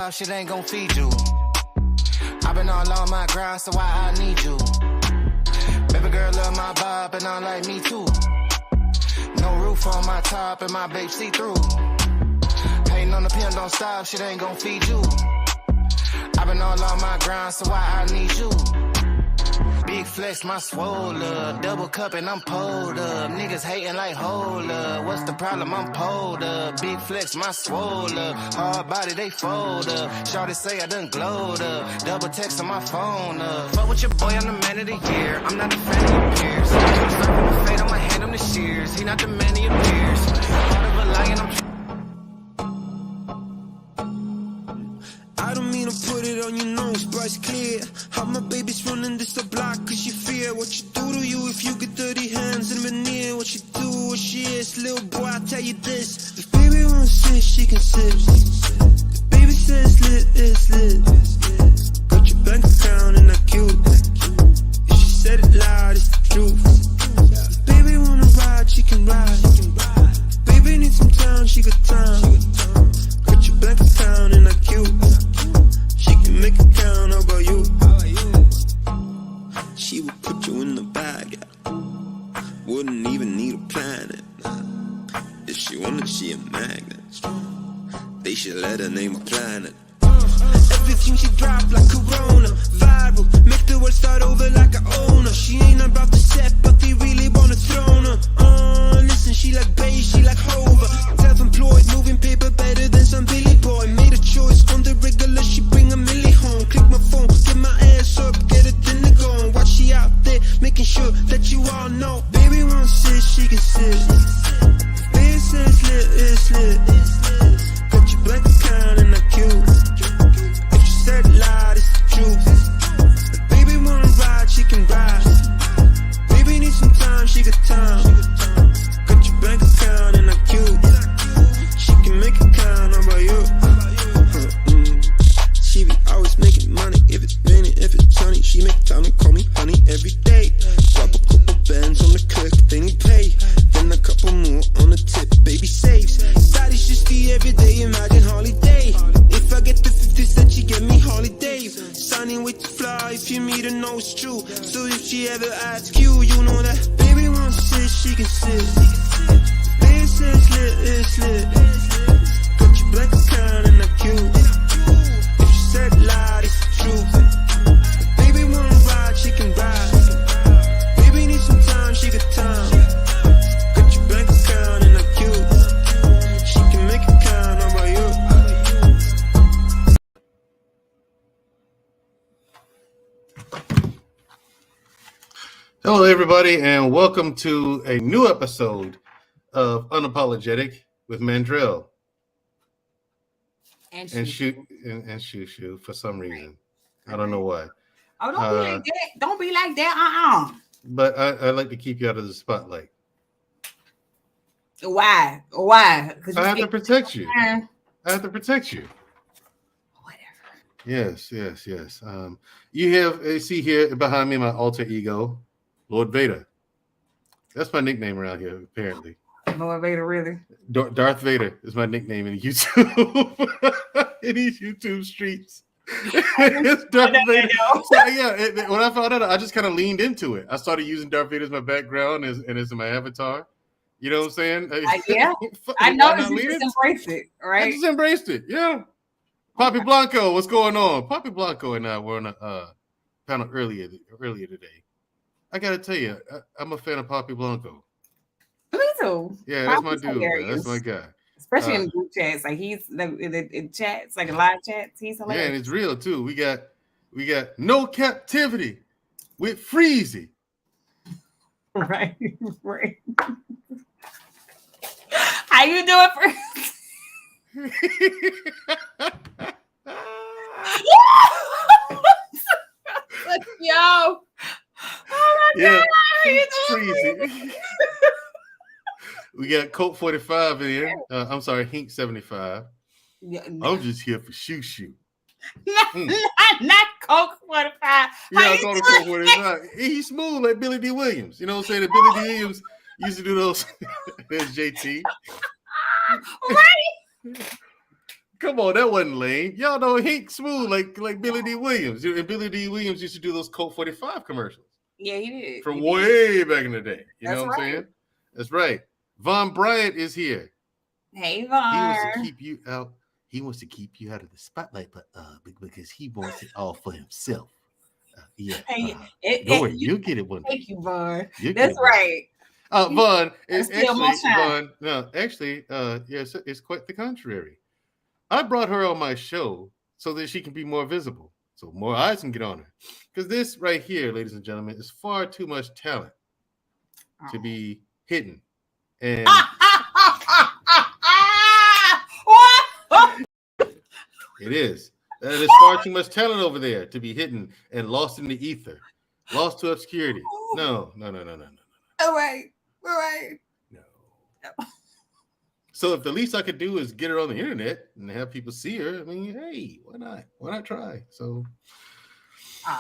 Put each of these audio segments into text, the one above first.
Shit ain't gon' feed you. I've been all on my grind, so why I need you? Baby girl love my vibe and I like me too. No roof on my top and my babe see through. Hating on the pimp, don't stop, shit ain't gon' feed you. I've been all on my grind, so why I need you? Big flex, my swole up. Double cup and I'm pulled up. Niggas hating like hold up. What's the problem? I'm pulled up. Big flex, my swole up. Hard body, they fold up. Shawty say I done glowed up. Double text on my phone up. Fuck with your boy, I'm the man of the year. I'm not a fan of your peers. I'm surfing the fade, I'ma hand him the shears. He not the man of your peers. Part of a lion, I'm I don't mean to put it on your nose, but it's clear how my baby's running this the block cause you fear what you do to you if you get dirty hands and veneer. What you do, what she is, little boy, I tell you this. If baby wants sit, she can sit. If baby says lit, it's lit. Got your bank account and that cute. If she said it loud, it's the truth. If baby wanna ride, she can ride. If baby needs some time, she got time. Got your bank account and that cute. Make it count, how about you? She would put you in the bag, yeah. Wouldn't even need a planet. If she wanted, she a magnet. They should let her name a planet. Everything she drop like Corona. Viral, make the world start over like a owner. She ain't about to set, but they really wanna throne her. Listen, she like bass, she like Hover. Self-employed, moving paper better than some Billy Boy. Made a choice on the regular, she bring a milli home. Click my phone, get my ass up, get a dinner going. Watch she out there, making sure that you all know. Baby wants sit, she can sit. Baby says lit, it's lit. Got your bank account and that cute. If she said it loud, it's the truth. If baby wanna ride, she can ride. Baby needs some time, she got time. Got your bank account and that cute. She can make it count, how about you? She be always making money, if it's raining, if it's sunny. She make time to call me honey every day. Drop a couple bands on the cook, they need pay. Then a couple more on the tip, baby saves. Daddy's just the everyday, imagine holiday. If I get the 50s, then she get me holidays. Signing with the fly, if you meet her, know it's true. So if she ever asks you, you know that baby wants sit, she can sit. Baby says lit, it's lit. Got your black account and that cute. Said loud, it's the truth. Baby wanna ride, she can ride. Baby needs some time, she got time. Got your bank account and that cute. She can make it count, how about you? Hello, everybody, and welcome to a new episode of Unapologetic with Mandrell. And SHUSHU for some reason. I don't know why. Oh, don't be like that. Don't be like that. But I like to keep you out of the spotlight. Why? I have to protect you. I have to protect you. Whatever. Yes. You have see here behind me my alter ego, Lord Vader. That's my nickname around here, apparently. Lord Vader, really? Darth Vader is my nickname in YouTube. In these YouTube streets. It's Darth Vader. So, yeah, when I found out, I just kind of leaned into it. I started using Darth Vader as my background and as my avatar. You know what I'm saying? Yeah. I noticed you just embraced it, right? I just embraced it, yeah. Poppy Blanco, what's going on? Poppy Blanco and I were on a panel earlier today. I got to tell you, I'm a fan of Poppy Blanco. Me too. Yeah, that's my dude. Man. That's my guy. Especially in group chats, like he's in chats, like live chats. He's hilarious. Yeah, and it's real too. We got no captivity with Freezy. Right. How you doing, Freezy? Yo. Oh my God. How you doing, Freezy. We got Colt 45 in here. I'm sorry, Hink 75. Yeah, no. I'm just here for SHUSHU. Not Coke 45. Yeah, I call him Coke 45. He's smooth like Billy D. Williams. You know what I'm saying? Billy D. Williams used to do those. There's JT. Right. Come on, that wasn't lame. Y'all know Hink smooth like Billy D. Williams. And Billy D. Williams used to do those Colt 45 commercials. Yeah, he did. From way back in the day. You That's know what I'm right. saying? That's right. Von Bryant is here. Hey, Von. He wants to keep you out. He wants to keep you out of the spotlight, but because he wants it all for himself. Hey, don't worry, you'll get it one day. Thank you, Von. You'll That's right. Von, That's it's quite the contrary. I brought her on my show so that she can be more visible, so more eyes can get on her. Because this right here, ladies and gentlemen, is far too much talent to be hidden. And it is. That is far too much talent over there to be hidden and lost in the ether, lost to obscurity. No. All right. No. So if the least I could do is get her on the internet and have people see her, I mean, hey, why not? Why not try? So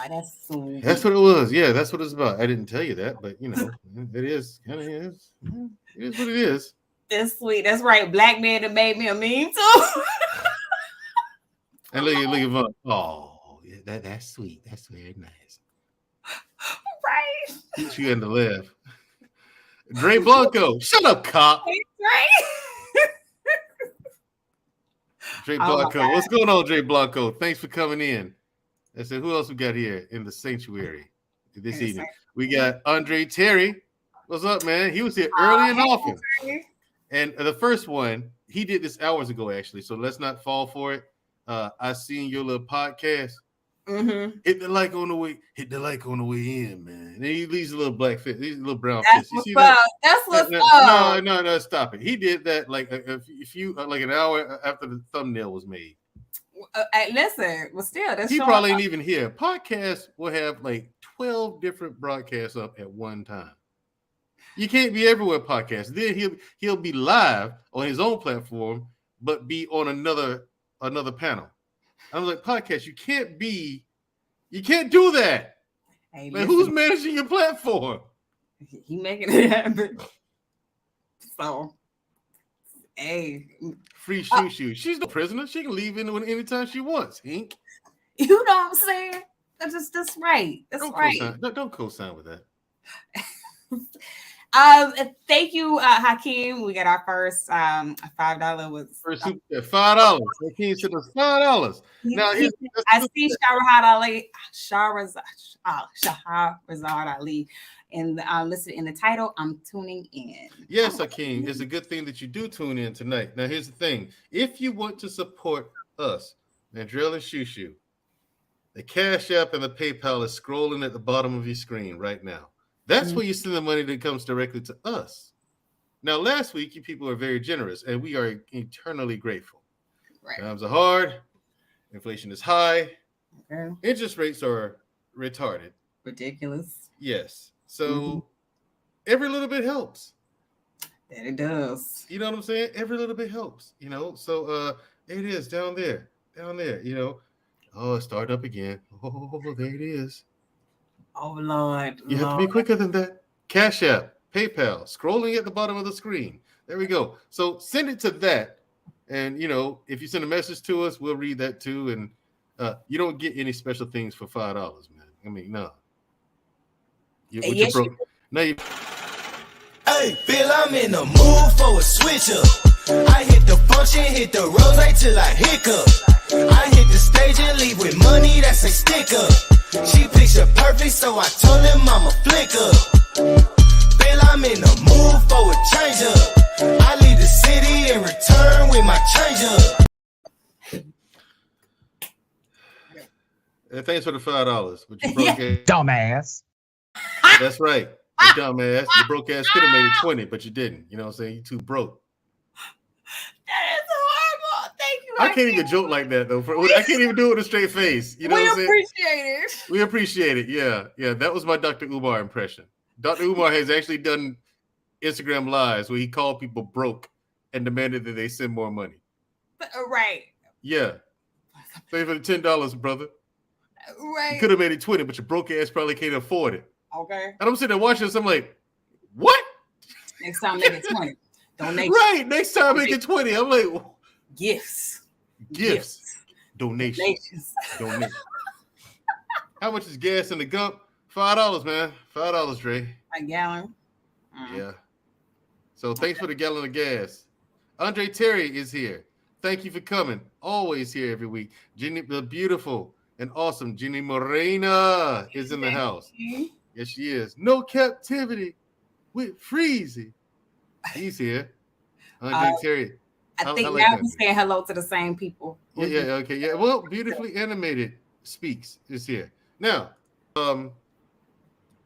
that's sweet. That's what it was. Yeah, that's what it's about. I didn't tell you that, but you know, it is kind of is. It is what it is. That's sweet. That's right. Black man that made me a meme too. And look at Von. Oh, yeah, that's sweet. That's very nice. Right. Get you in the left. Dre Blanco. Shut up, cop. Right. Dre Blanco. What's going on, Dre Blanco? Thanks for coming in. I said, who else we got here in the sanctuary this evening? We got Andre Terry. What's up, man? He was here early and often. And the first one, he did this hours ago, actually. So let's not fall for it. I seen your little podcast. Mm-hmm. Hit the like on the way in, man. And he leaves a little black fish, these little brown That's fish. You see what's that? up. That's what's up. No, stop it. He did that like a few like an hour after the thumbnail was made. Listen, well, still, that's he probably ain't even here. Podcasts will have like 12 different broadcasts up at one time. You can't be everywhere podcast. Then he'll be live on his own platform, but be on another panel. I was like, podcast, you can't do that. Hey, man, who's managing your platform? He making it happen. So, hey. Free ShuShu. She's no prisoner. She can leave anytime she wants. Hink. You know what I'm saying? That's right. That's right. Don't co-sign with that. Thank you, Hakeem. We got our first $5 was first $5. Hakeem said it's $5. Now I see Shahrazad Ali, and listed in the title. I'm tuning in. Yes, Hakeem, it's a good thing that you do tune in tonight. Now, here's the thing: if you want to support us, MandrellandShuShu, the Cash App and the PayPal is scrolling at the bottom of your screen right now. That's where you send the money that comes directly to us. Now, last week, you people were very generous, and we are eternally grateful. Right. Times are hard. Inflation is high. Okay. Interest rates are retarded. Ridiculous. Yes. So every little bit helps. That it does. You know what I'm saying? Every little bit helps. You know, so there it is down there. You know. Oh, it started up again. Oh, there it is. Oh, Lord. You have to be quicker than that. Cash App, PayPal, scrolling at the bottom of the screen. There we go. So send it to that. And, you know, if you send a message to us, we'll read that too. And you don't get any special things for $5, man. I mean, no. Yes, Hey, Bill, I'm in the mood for a switch up. I hit the function, hit the rose till I hiccup. I hit the stage and leave with money that's a sticker. She picture perfect, so I told him I'm a flicker. Bill, I'm in the mood for a change up. I leave the city and return with my change up. Thanks for the $5. But you broke ass. Dumbass. That's right. You dumbass. You broke ass could have made it 20, but you didn't. You know what I'm saying? You too broke. That is horrible. Thank you. I can't even joke like that though. I can't even do it with a straight face. You know what I'm saying? We appreciate it. We appreciate it. Yeah. That was my Dr. Umar impression. Dr. Umar has actually done Instagram lives where he called people broke and demanded that they send more money. Right. Yeah. Pay for the $10, brother. Right. You could have made it 20, but your broke ass probably can't afford it. Okay. And I'm sitting there watching this. I'm like, what? Next time make it 20. Donate. Right. Next time make it 20. I'm like, gifts. gifts, donations. Donate. How much is gas in the Gump? $5, man. $5, Dre. A gallon. Yeah. So thanks for the gallon of gas. Andre Terry is here. Thank you for coming. Always here every week. Jenny, the beautiful and awesome Jenny Morena is in the house. Yes, she is. No captivity with Freezy. He's here. Andre Terry. I think now we're saying hello to the same people. Yeah, okay. Yeah. Well, Beautifully Animated Speaks is here. Now,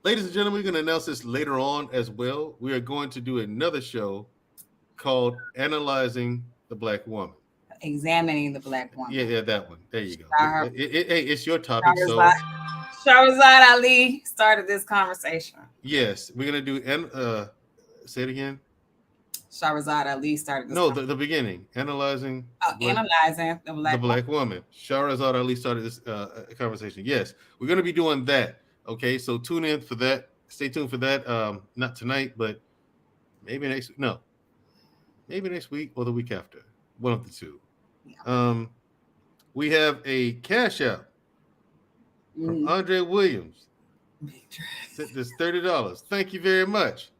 ladies and gentlemen, we're going to announce this later on as well. We are going to do another show called Analyzing the Black Woman. Examining the Black Woman. Yeah, that one. There you go. It's your topic. Shahrazad Ali started this conversation. Yes, we're going to do, say it again. Shahrazad Ali started this. No, the beginning. Analyzing the Black Woman. Shahrazad Ali started this conversation. Yes, we're going to be doing that. Okay, so tune in for that. Stay tuned for that. Not tonight, but maybe next week. No, maybe next week or the week after. One of the two. Yeah. We have a cash out from Andre Williams. It's $30. Thank you very much.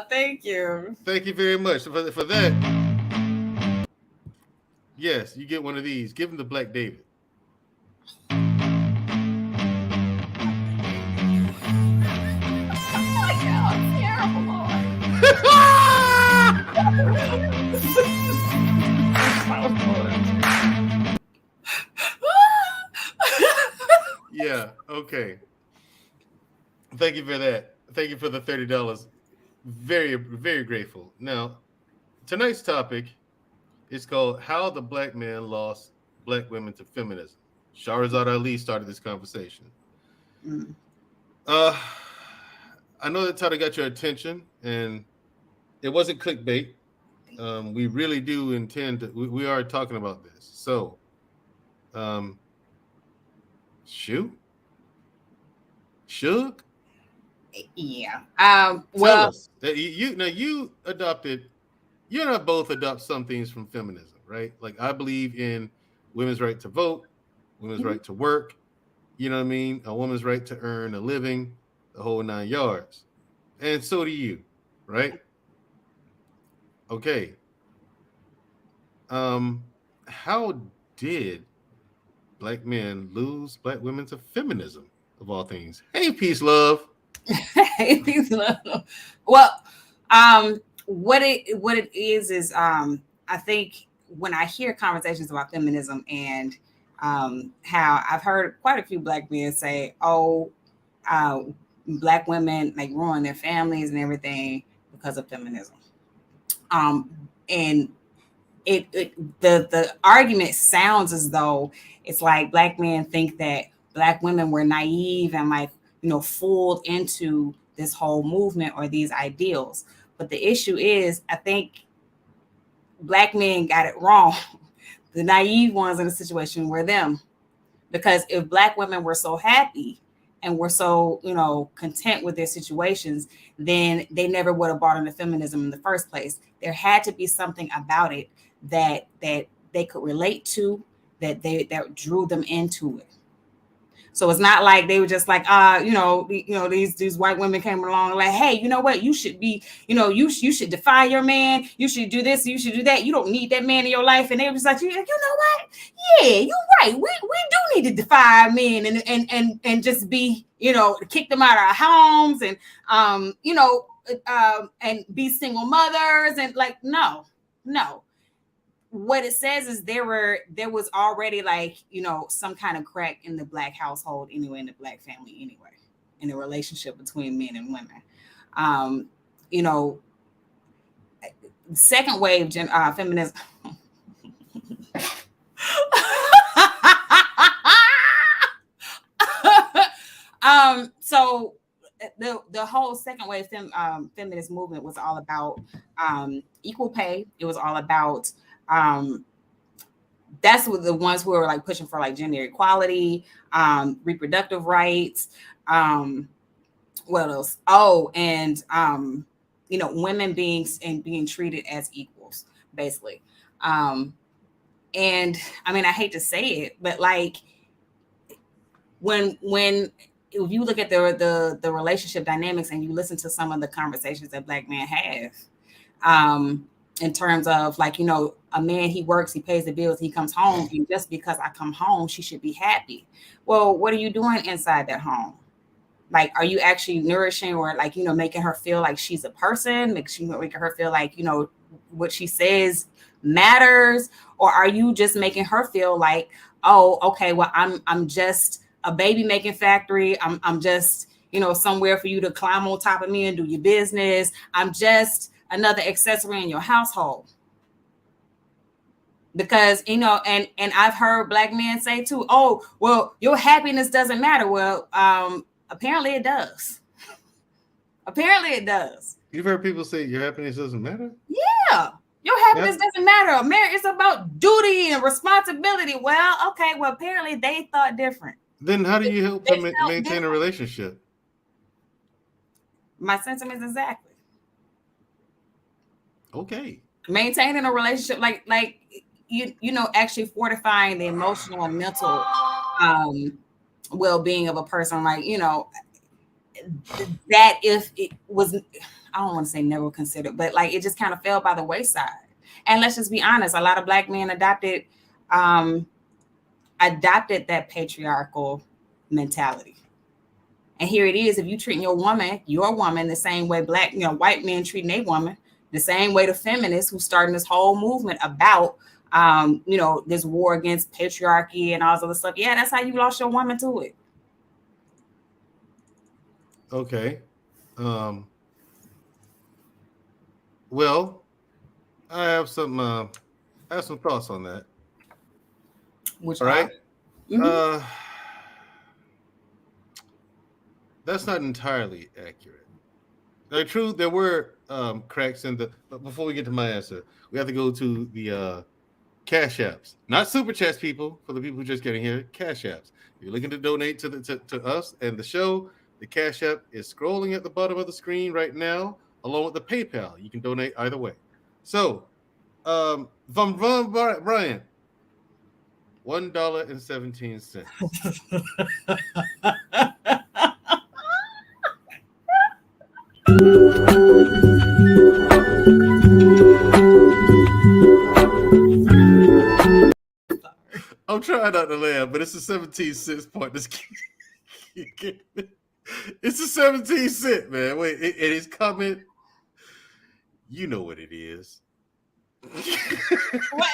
Thank you. Thank you very much for that. Yes, you get one of these. Give him the Black David. Yeah, okay. Thank you for that. Thank you for the $30. Very, very grateful. Now, tonight's topic is called How the Black Man Lost Black Women to Feminism. Shahrazad Ali started this conversation. I know that title got your attention, and it wasn't clickbait. We really do intend to, we are talking about this. So, Shook? Yeah. Well, you adopted, you and I both adopt some things from feminism, right? Like I believe in women's right to vote, women's right to work, you know what I mean? A woman's right to earn a living, the whole 9 yards. And so do you, right? Okay. How did black men lose black women to feminism, of all things? Hey, peace, love. Hey, peace, love. Well, what it is I think when I hear conversations about feminism and how I've heard quite a few black men say, black women like ruin their families and everything because of feminism. And the argument sounds as though it's like black men think that black women were naive and like, fooled into this whole movement or these ideals. But the issue is, I think black men got it wrong. The naive ones in the situation were them. Because if black women were so happy and were so, content with their situations, then they never would have bought into feminism in the first place. There had to be something about it that they could relate to, that drew them into it. So it's not like they were just like, these white women came along like, hey, you know what? You should be, you should defy your man. You should do this. You should do that. You don't need that man in your life. And they were just like, you know what? Yeah, you're right. We do need to defy our men and just be, kick them out of our homes and, and be single mothers and like, no. What it says is there was already like, some kind of crack in the black household anyway, in the black family anyway, in the relationship between men and women. Second wave feminism. So the whole second wave feminist movement was all about equal pay. It was all about that's what the ones who are like pushing for like gender equality, reproductive rights. What else? And women being treated as equals, basically. And I mean, I hate to say it, but like when if you look at the relationship dynamics and you listen to some of the conversations that Black men have, in terms of like, you know, a man, he works, he pays the bills, he comes home, and just because I come home, she should be happy. Well, what are you doing inside that home? Like, are you actually nourishing or like, you know, making her feel like she's a person, making her feel like, you know, what she says matters? Or are you just making her feel like, oh, okay, well, I'm just a baby making factory. I'm just, you know, somewhere for you to climb on top of me and do your business. I'm just another accessory in your household. Because, you know, and I've heard Black men say too, oh, well, your happiness doesn't matter. Well, apparently it does. Apparently it does. You've heard people say your happiness doesn't matter? Yeah. Your happiness doesn't matter. Marriage is about duty and responsibility. Well, okay. Well, apparently they thought different. Then how do you help them maintain a relationship? My sentiments exactly. Okay. Maintaining a relationship, like you know, actually fortifying the emotional and mental well-being of a person. Like, you know, that if it was, I don't want to say never considered, but like it just kind of fell by the wayside. And let's just be honest, a lot of Black men adopted that patriarchal mentality. And here it is, if you treat your woman the same way Black, you know, white men treating a woman, the same way the feminists who started this whole movement about you know, this war against patriarchy and all this other stuff. Yeah, that's how you lost your woman to it. Okay. Well, I have some thoughts on that. Which all right. Mm-hmm. That's not entirely accurate. True, there were cracks in the. But before we get to my answer, we have to go to the Cash Apps, not Super Chats, people. For the people who just getting here, Cash Apps. If you're looking to donate to us and the show, the Cash App is scrolling at the bottom of the screen right now, along with the PayPal. You can donate either way. So, from Brian, $1.17. I'm trying not to laugh, but it's a 17 cents point. It's a 17 cent, man. Wait, it is coming. You know what it is. What?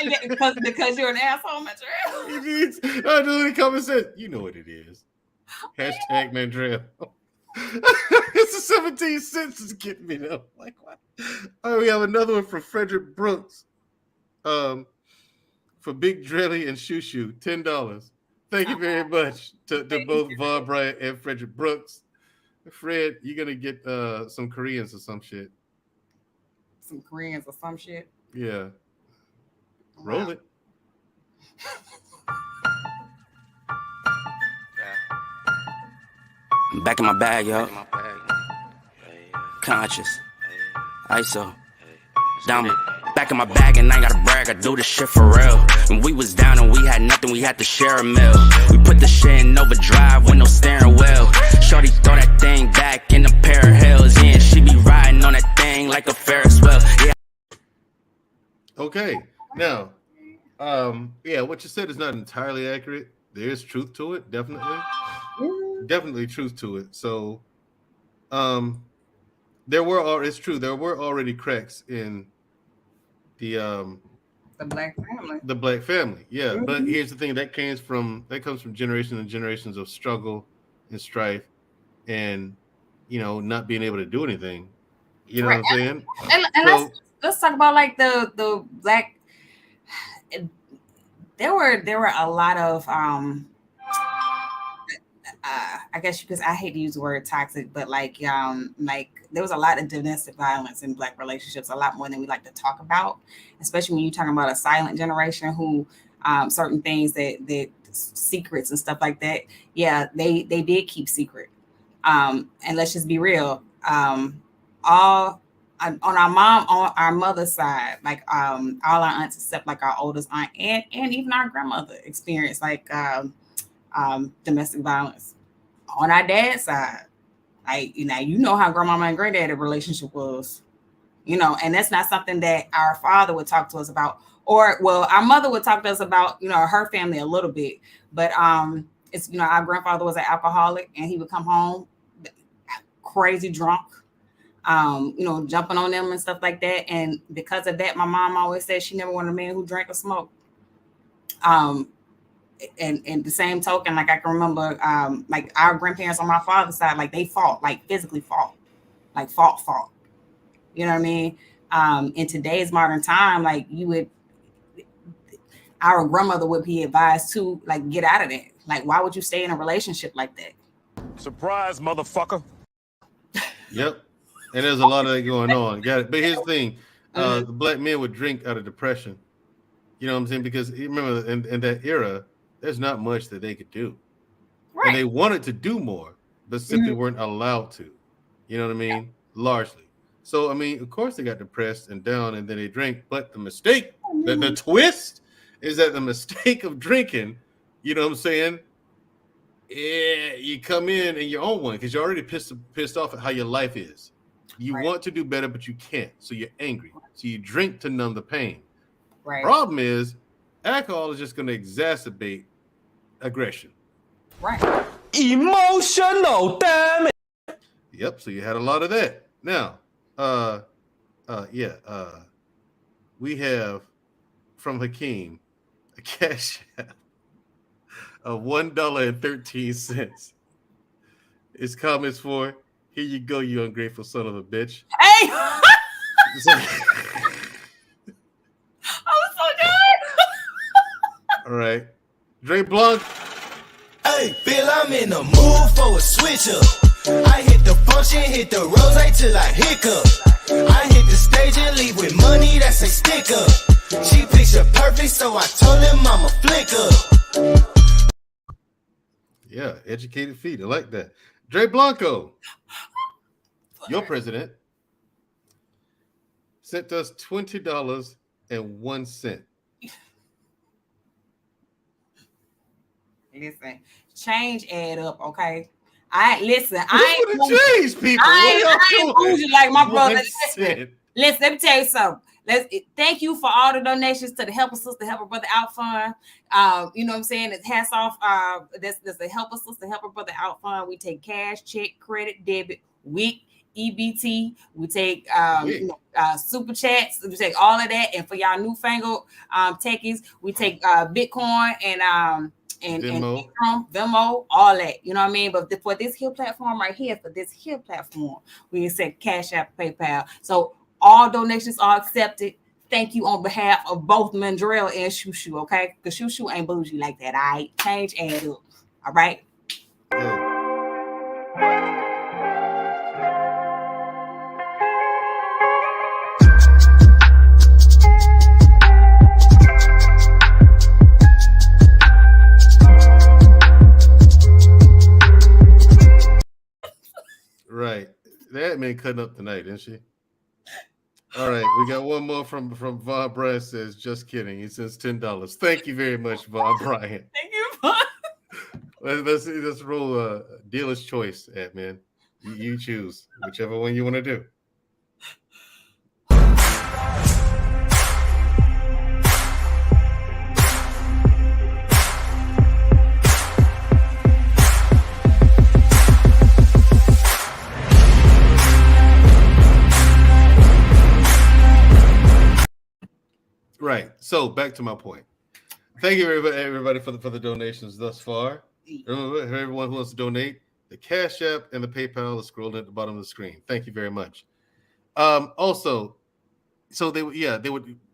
Because you're an asshole, Mandrell. It is. I do it come and said, you know what it is. Hashtag Mandrell. It's a 17 cents is getting me though. Like what? All right, we have another one from Frederick Brooks. For Big Drelly and Shushu, $10. Thank you very much to both Von Bryant and Frederick Brooks. Fred, you're gonna get some Koreans or some shit. Some Koreans or some shit. Yeah. Roll it. I'm back in my bag, yo. Conscious. ISO. Down back in my bag and I ain't gotta brag, I do this shit for real. When we was down and we had nothing, we had to share a meal. We put the shit in overdrive with no steering wheel. Shorty throw that thing back in a pair of heels. Yeah, she be riding on that thing like a Ferris wheel. Yeah. Okay. Now, yeah, what you said is not entirely accurate. There is truth to it, definitely. Definitely truth to it. So, it's true, there were already cracks in the Black family. The Black family, yeah. Mm-hmm. But here's the thing, that comes from generations and generations of struggle and strife, and you know, not being able to do anything. You know what I'm saying? And so, let's talk about like the Black. There were a lot of I guess because I hate to use the word toxic, but like there was a lot of domestic violence in Black relationships, a lot more than we like to talk about, especially when you're talking about a silent generation who certain things that secrets and stuff like that. Yeah, they did keep secret. And let's just be real. All on our mother's side, like all our aunts except like our oldest aunt and even our grandmother experienced like domestic violence. On our dad's side, like you know how grandmama and granddaddy relationship was, and that's not something that our father would talk to us about, or well, our mother would talk to us about, her family a little bit, but it's our grandfather was an alcoholic and he would come home crazy drunk. Jumping on them and stuff like that. And because of that, my mom always said she never wanted a man who drank or smoked. And the same token, like I can remember, like our grandparents on my father's side, like they fought, like physically fought, like fought. You know what I mean? In today's modern time, like our grandmother would be advised to like get out of that. Like, why would you stay in a relationship like that? Surprise, motherfucker. Yep. And there's a lot of that going on. Got it. But here's the thing. The black men would drink out of depression. You know what I'm saying? Because you remember in that era, there's not much that they could do. Right. And they wanted to do more, but simply weren't allowed to. You know what I mean? Yeah. Largely. So, I mean, of course they got depressed and down and then they drink. But the mistake, the twist is that the mistake of drinking, you know what I'm saying? Yeah, you come in your own one because you're already pissed off at how your life is. You want to do better, but you can't. So you're angry. So you drink to numb the pain. Right. Problem is, alcohol is just going to exacerbate aggression. Right. Emotional damage. Yep. So you had a lot of that. Now, we have from Hakeem a cash app of $1.13. His comments for, here you go, you ungrateful son of a bitch. Hey! I was so good. All right. Dre Blanc. Hey, Bill, I'm in the mood for a switch up. I hit the function, hit the rose till I hiccup. I hit the stage and leave with money that's a stick up. She picture perfect, so I told him I'm a flick up. Yeah, educated feet. I like that. Dre Blanco, your president, sent us $20.01. Listen, change add up, okay? I ain't change, people. I ain't bougie like my brother. Listen, let me tell you something. Thank you for all the donations to the Help a Sister, Help a Brother Out Fund. You know what I'm saying? It's hats off. There's the Help a Sister, Help a Brother Out Fund. We take cash, check, credit, debit, WIC, EBT. We take super chats. We take all of that. And for y'all newfangled techies, we take Bitcoin and Venmo, all that. You know what I mean? But for this here platform right here, we accept Cash App, PayPal. So all donations are accepted. Thank you on behalf of both Mandrell and ShuShu, okay? Because ShuShu ain't bougie like that, all right? Change add up, all right? Yeah. Right. That man cutting up tonight, isn't she? All right, we got one more from Von Bryant says, just kidding. He says $10. Thank you very much, Von Bryant. Thank you, Von. Let's roll dealer's choice, man. You choose whichever one you want to do. Right. So back to my point. Thank you, everybody, for the donations thus far. Remember, everyone who wants to donate, the Cash App and the PayPal is scrolled at the bottom of the screen. Thank you very much. Also, so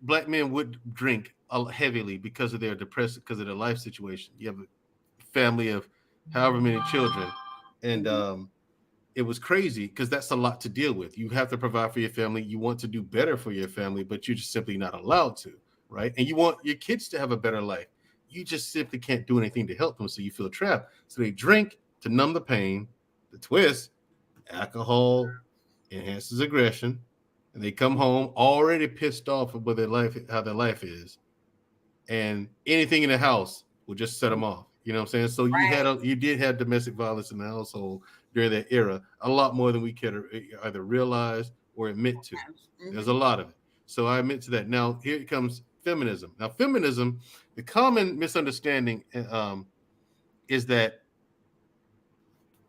black men would drink heavily because of their depression, because of their life situation. You have a family of however many children, and it was crazy because that's a lot to deal with. You have to provide for your family. You want to do better for your family, but you're just simply not allowed to, right? And you want your kids to have a better life. You just simply can't do anything to help them, so you feel trapped. So they drink to numb the pain. The twist, alcohol enhances aggression, and they come home already pissed off with their life, how their life is, and anything in the house will just set them off. You know what I'm saying? So you did have domestic violence in the household during that era, a lot more than we could either realize or admit to. There's a lot of it. So I admit to that. Now here comes feminism. Now feminism, the common misunderstanding is that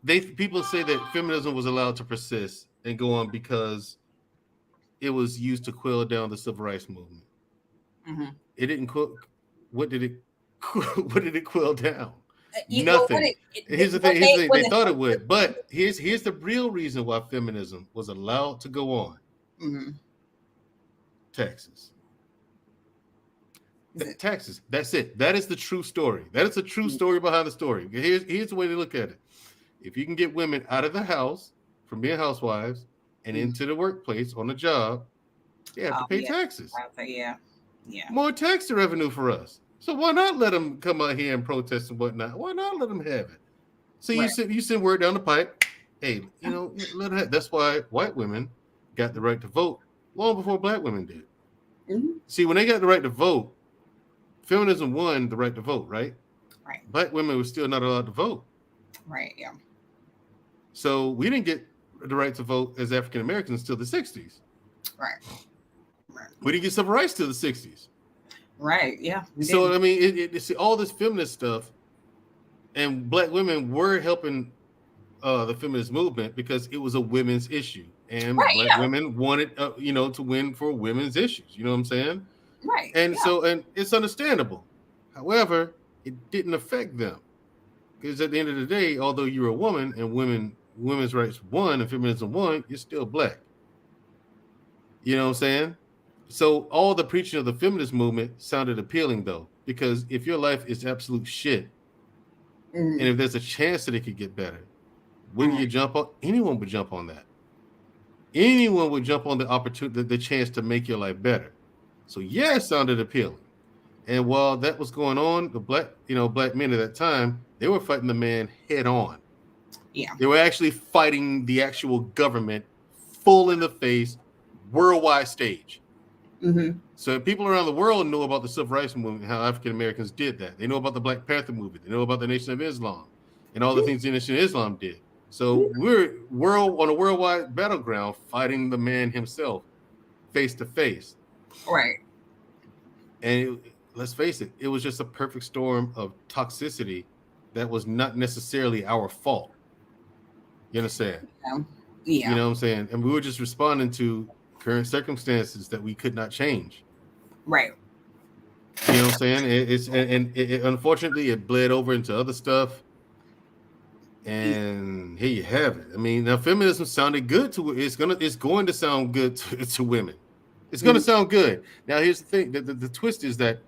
people say that feminism was allowed to persist and go on because it was used to quell down the civil rights movement. Mm-hmm. It didn't quell. What did it quell down? Nothing. Here's the thing. They thought it would, but here's the real reason why feminism was allowed to go on. Mm-hmm. Taxes. Taxes. That's it. That is the true story. That is the true story behind the story. Here's the way to look at it. If you can get women out of the house from being housewives and into the workplace on the job, they have to pay taxes. Yeah. More tax revenue for us. So why not let them come out here and protest and whatnot? Why not let them have it? So you send word down the pipe. Hey, let them have. That's why white women got the right to vote long before black women did. Mm-hmm. See, when they got the right to vote, feminism won the right to vote, right? Right. Black women were still not allowed to vote. Right. Yeah. So we didn't get the right to vote as African Americans until the 60s. Right. We didn't get civil rights till the 60s. Right. Yeah. So I mean, it's all this feminist stuff, and black women were helping the feminist movement because it was a women's issue, and black women wanted to win for women's issues. You know what I'm saying? Right. And so it's understandable. However, it didn't affect them because at the end of the day, although you're a woman and women's rights won and feminism won, you're still black. You know what I'm saying? So all the preaching of the feminist movement sounded appealing, though, because if your life is absolute shit, and if there's a chance that it could get better, wouldn't you jump on? Anyone would jump on that. Anyone would jump on the opportunity, the chance to make your life better. So it sounded appealing. And while that was going on, the black men at that time, they were fighting the man head on. Yeah, they were actually fighting the actual government full in the face, worldwide stage. Mm-hmm. So people around the world know about the civil rights movement, how African Americans did that. They know about the Black Panther movement. They know about the Nation of Islam and all the things the Nation of Islam did. So we're on a worldwide battleground fighting the man himself face to face. Right. And let's face it, it was just a perfect storm of toxicity that was not necessarily our fault. You understand? Yeah. You know what I'm saying? And we were just responding to current circumstances that we could not change. Right. You know what I'm saying? It unfortunately it bled over into other stuff. And here you have it. I mean, now feminism sounded good to it's going to sound good to women. It's going to sound good. Now here's the thing, the twist is that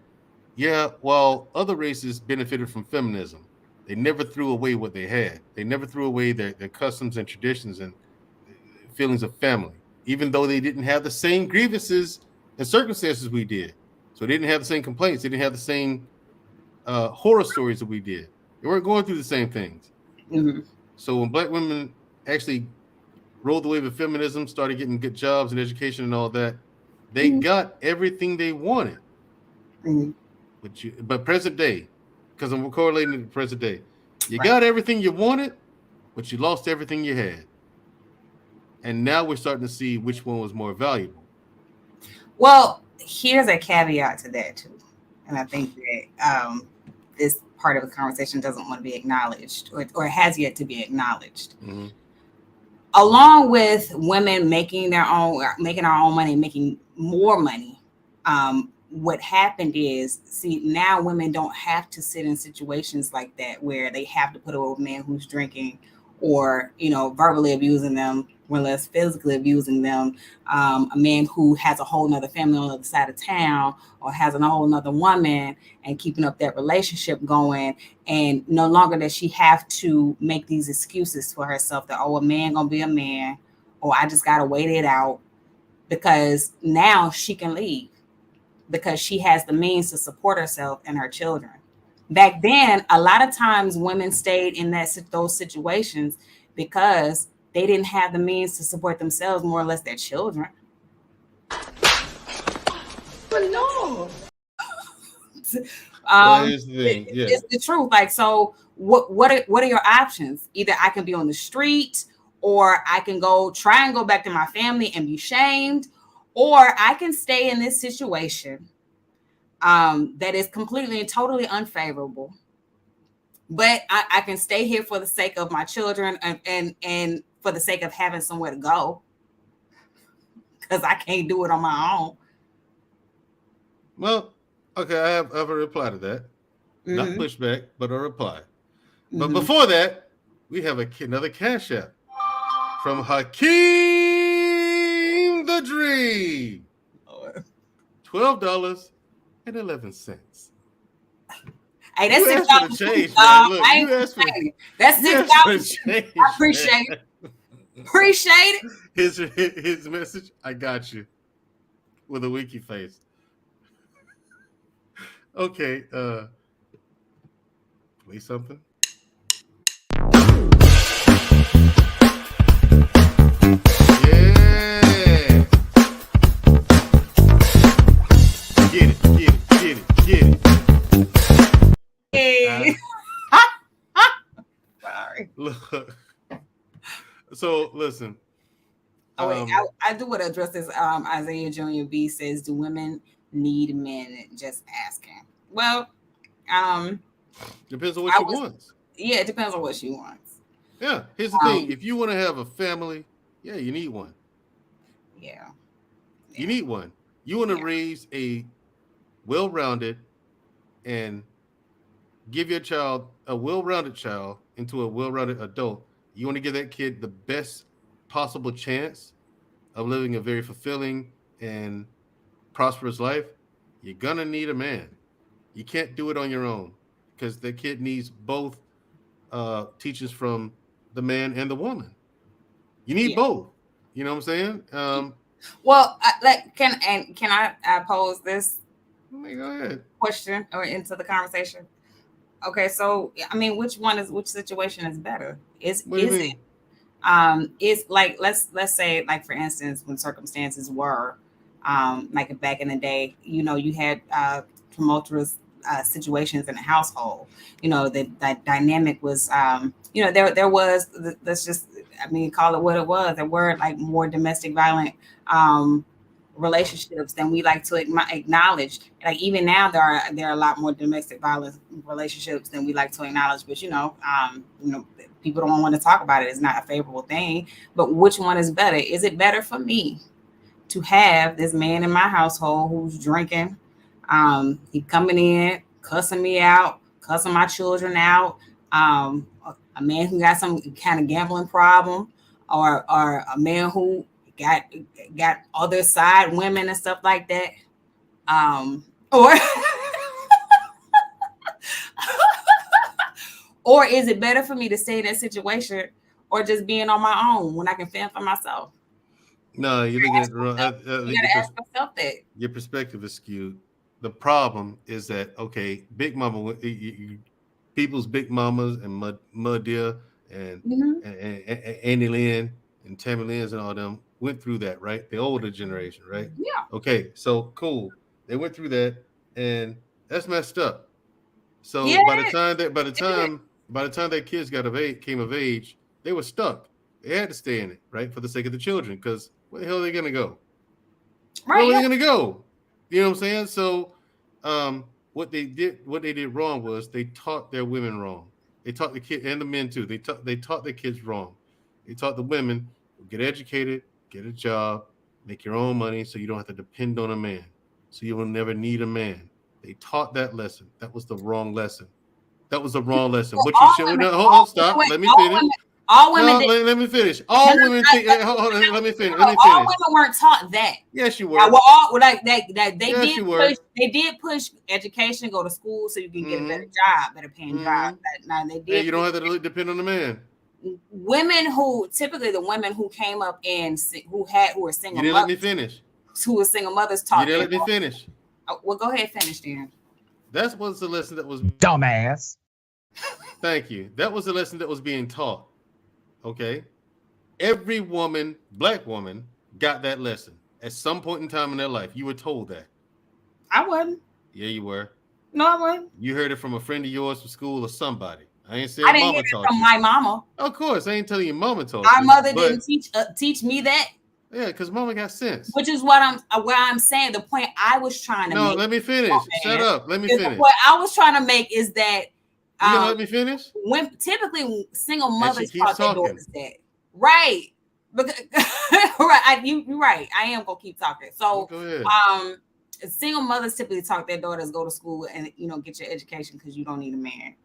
while other races benefited from feminism, they never threw away what they had. They never threw away their customs and traditions and feelings of family, even though they didn't have the same grievances and circumstances we did. So they didn't have the same complaints. They didn't have the same horror stories that we did. They weren't going through the same things. Mm-hmm. So when black women actually rolled the wave of feminism, started getting good jobs and education and all that, they got everything they wanted. Mm-hmm. But present day, because I'm correlating to the present day, you got everything you wanted, but you lost everything you had. And now we're starting to see which one was more valuable. Well, here's a caveat to that too. And I think that this part of the conversation doesn't want to be acknowledged or has yet to be acknowledged. Mm-hmm. Along with women making our own money, making more money, what happened is, now women don't have to sit in situations like that where they have to put over a man who's drinking or, verbally abusing them, more or less physically abusing them, a man who has a whole nother family on the other side of town or has a whole nother woman and keeping up that relationship going. And no longer does she have to make these excuses for herself that, a man gonna be a man, or I just gotta wait it out, because now she can leave because she has the means to support herself and her children. Back then, a lot of times women stayed in those situations because they didn't have the means to support themselves, more or less their children. Here's the thing. Yeah. It's the truth. Like, so what are your options? Either I can be on the street, or I can try and go back to my family and be shamed, or I can stay in this situation that is completely and totally unfavorable. But I can stay here for the sake of my children and for the sake of having somewhere to go, because I can't do it on my own. Well, okay, I have a reply to that. Mm-hmm. Not pushback, but a reply. Mm-hmm. But before that, we have another Cash App from Hakeem the Dream. $12.11. Hey, that's $6. Change, man. Look, you asked for that's $6. I appreciate it. Appreciate it. His message, I got you, with a winky face. Okay, play something. Yeah. Get it. Hey. Sorry. Look. So listen. Oh wait, I do want to address this. Isaiah Jr. B says, "Do women need men?" Just asking. Well, depends on what she wants. Yeah, it depends on what she wants. Yeah, here's the thing: if you want to have a family, yeah, you need one. Yeah. You need one. You want to raise a well-rounded and give your child a well-rounded child into a well-rounded adult. You want to give that kid the best possible chance of living a very fulfilling and prosperous life. You're gonna need a man. You can't do it on your own, because the kid needs both teachings from the man and the woman. You need both. You know what I'm saying? Well, can I pose this go ahead. question or into the conversation? Okay, so I mean, which situation is better? Is it like let's say, like, for instance, when circumstances were like back in the day, you had tumultuous situations in the household. That dynamic was there was, let's just, I mean, call it what it was. There were like more domestic violent relationships than we like to acknowledge. Like, even now there are a lot more domestic violence relationships than we like to acknowledge, but people don't want to talk about it. It's not a favorable thing. But which one is better? Is it better for me to have this man in my household who's drinking, he coming in, cussing me out, cussing my children out, a man who got some kind of gambling problem, or a man who got other side women and stuff like that, or is it better for me to stay in that situation, or just being on my own when I can fend for myself? No, you're looking at it wrong. You gotta ask myself that. Your perspective is skewed. The problem is that, okay, Big Mama, people's Big Mamas and Muddia and Annie Lynn and Tammy Lynn's and all them went through that, right? The older generation, right? Yeah. Okay, so cool. They went through that, and that's messed up. So by the time their kids came of age, they were stuck. They had to stay in it, right, for the sake of the children, because where the hell are they gonna go? Right. Where are they gonna go? You know what I'm saying? So what they did wrong was they taught their women wrong. They taught the kid and the men too. They taught their kids wrong. They taught the women, get educated, get a job, make your own money, so you don't have to depend on a man. So you will never need a man. They taught that lesson. That was the wrong lesson. What you should hold on, stop. Let me finish. All women. Let me finish. All women think. Hold on. Let me finish. All women weren't taught that. Yes, you were. They did push education, go to school so you can get a better job, better paying job. Now they did. And you don't have to depend on the man. Women typically the women who came up and who were single. You didn't let me finish. Who were single mothers taught. You didn't let me finish. Well, go ahead, finish then. That was the lesson that was dumbass. Thank you. That was the lesson that was being taught. Okay, every woman, black woman, got that lesson at some point in time in their life. You were told that. I wasn't. Yeah, you were. No, I wasn't. You heard it from a friend of yours from school or somebody. I ain't saying I didn't mama hear it taught from you. my mama. Of course, I ain't telling you mama taught Our you. mother didn't teach me that. Yeah, because mama got sense. Which is what I'm saying. The point I was trying to make. No, let me finish. Shut up. Let me finish. What I was trying to make is that you gonna let me finish? When typically single mothers taught their daughters that. Right. Because, right. You're right. I am gonna keep talking. So go ahead. Single mothers typically taught their daughters go to school and get your education because you don't need a man.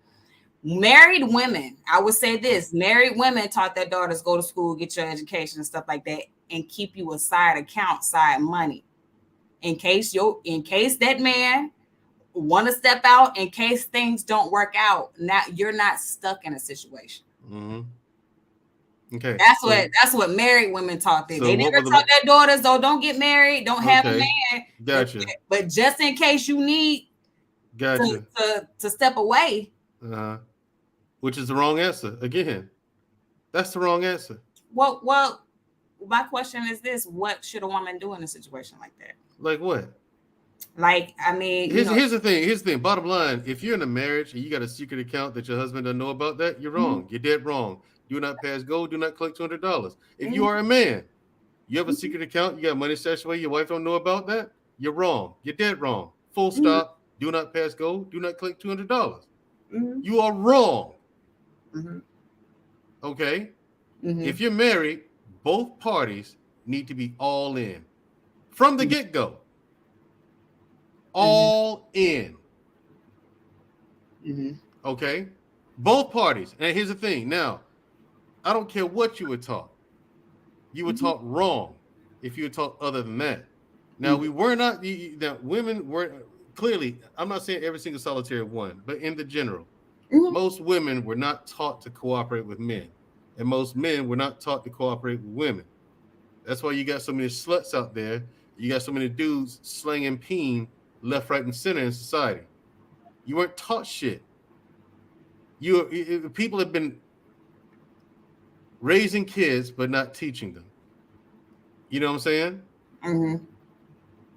Married women, I would say this: married women taught their daughters go to school, get your education and stuff like that, and keep you a side account, side money, in case that man want to step out, in case things don't work out. Now you're not stuck in a situation. Mm-hmm. Okay, that's what married women taught them. They never taught their daughters, though, don't get married, don't have a man. Gotcha. But just in case you need to step away. Which is the wrong answer. Again, that's the wrong answer. Well, my question is this: what should a woman do in a situation like that? Like what? Like, I mean, here's the thing. Here's the thing. Bottom line: if you're in a marriage and you got a secret account that your husband doesn't know about, that you're wrong. You're dead wrong. Do not pass go. Do not collect $200. If you are a man, you have a secret account. You got money stashed away. Your wife don't know about that. You're wrong. You're dead wrong. Full stop. Do not pass go. Do not collect $200. You are wrong. Okay. If you're married, both parties need to be all in from the get-go. All in. Okay. Both parties. And here's the thing. Now, I don't care what you were taught. You were taught wrong if you were taught other than that. Now, we were not, that women were clearly, I'm not saying every single solitary one, but in the general, most women were not taught to cooperate with men. And most men were not taught to cooperate with women. That's why you got so many sluts out there. You got so many dudes slinging peen left, right, and center in society. You weren't taught shit. People have been raising kids, but not teaching them. You know what I'm saying?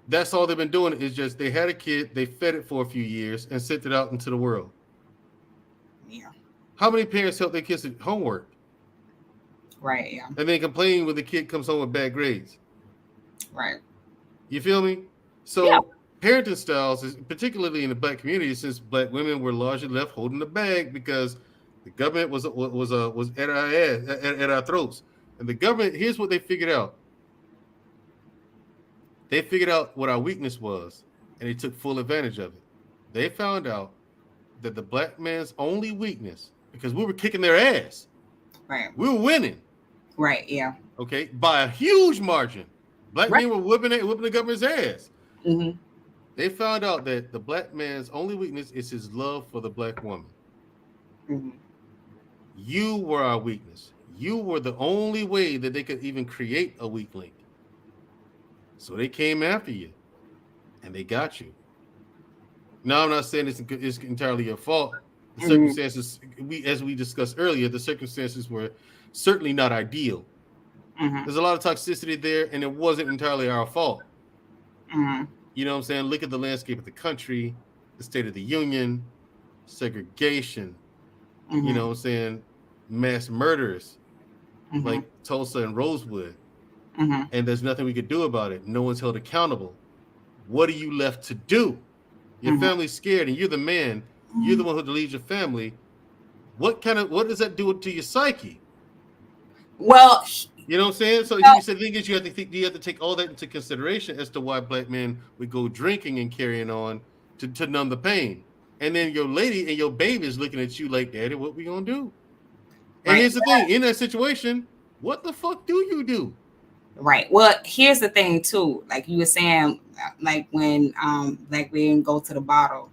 That's all they've been doing is just they had a kid, they fed it for a few years and sent it out into the world. Yeah. How many parents help their kids with homework? Right, yeah. And then complain when the kid comes home with bad grades. Right. You feel me? So parenting styles, particularly in the Black community, since Black women were largely left holding the bag because the government was at our ass, at our throats. And the government, here's what they figured out. They figured out what our weakness was, and they took full advantage of it. They found out that the Black man's only weakness, because we were kicking their ass. Right. We were winning. Right, yeah. Okay, by a huge margin. Black men were whipping the government's ass. They found out that the Black man's only weakness is his love for the Black woman. You were our weakness. You were the only way that they could even create a weak link. So they came after you, and they got you. Now, I'm not saying it's entirely your fault. The circumstances, as we discussed earlier, the circumstances were certainly not ideal. There's a lot of toxicity there, and it wasn't entirely our fault. You know what I'm saying? Look at the landscape of the country, the state of the union, segregation, you know what I'm saying? Mass murders like Tulsa and Rosewood. And there's nothing we could do about it. No one's held accountable. What are you left to do? Your family's scared, and you're the man. You're the one who leads your family. What does that do to your psyche? Well, you know what I'm saying? So the thing is, you have to take all that into consideration as to why Black men would go drinking and carrying on to numb the pain. And then your lady and your baby is looking at you like, Daddy, what we gonna do? And here's the thing: in that situation, what the fuck do you do? Right. Well, here's the thing too. Like you were saying, like when Black men go to the bottle,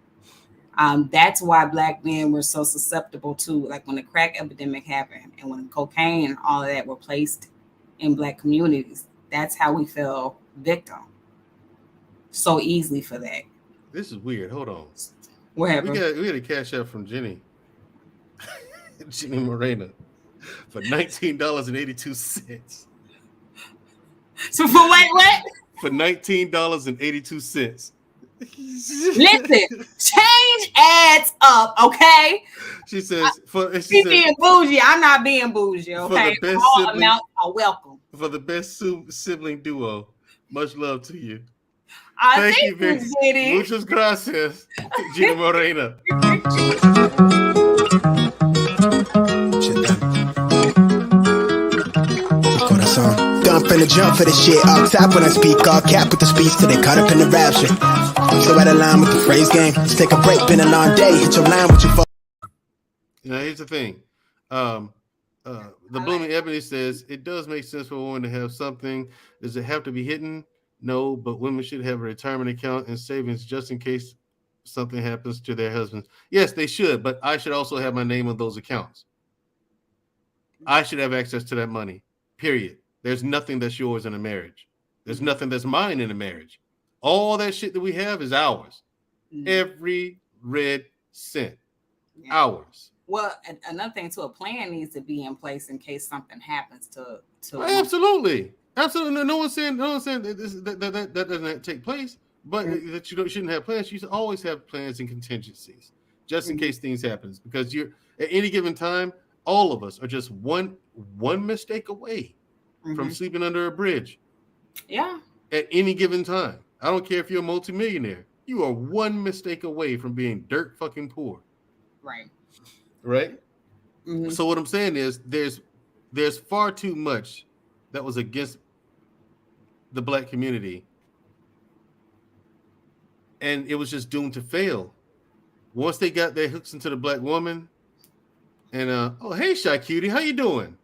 that's why Black men were so susceptible to, like when the crack epidemic happened and when cocaine and all of that were placed in Black communities. That's how we fell victim so easily for that. This is weird. Hold on. What happened? We had a cash out from Jenny Morena for $19.82. So for what? For $19.82. Listen, change adds up, okay? She says, She being bougie. I'm not being bougie, okay? For the best all sibling, amounts are welcome. For the best sibling duo, much love to you. Thank you, Witty. Muchas gracias, Gina Morena. Gun finna jump for this shit. All top when I speak, all cap with the speech till they caught up in the rapture. I'm so out of line with the phrase game. Let's take a break, been a long day. Hit your line with your phone. Now here's the thing. The Blooming Ebony says it does make sense for a woman to have something. Does it have to be hidden? No, but women should have a retirement account and savings just in case something happens to their husbands. Yes, they should, but I should also have my name on those accounts. I should have access to that money. Period. There's nothing that's yours in a marriage. There's nothing that's mine in a marriage. All that shit that we have is ours. Every red cent. Ours. Well, another thing too, a plan needs to be in place in case something happens to Absolutely. No one's saying that doesn't take place, but that you shouldn't have plans. You should always have plans and contingencies just in case things happen. Because you're at any given time, all of us are just one mistake away from sleeping under a bridge. Yeah. At any given time. I don't care if you're a multimillionaire. You are one mistake away from being dirt fucking poor. Right. Right? So what I'm saying is there's far too much that was against the black community. And it was just doomed to fail. Once they got their hooks into the black woman, and oh hey Shy Cutie, how you doing?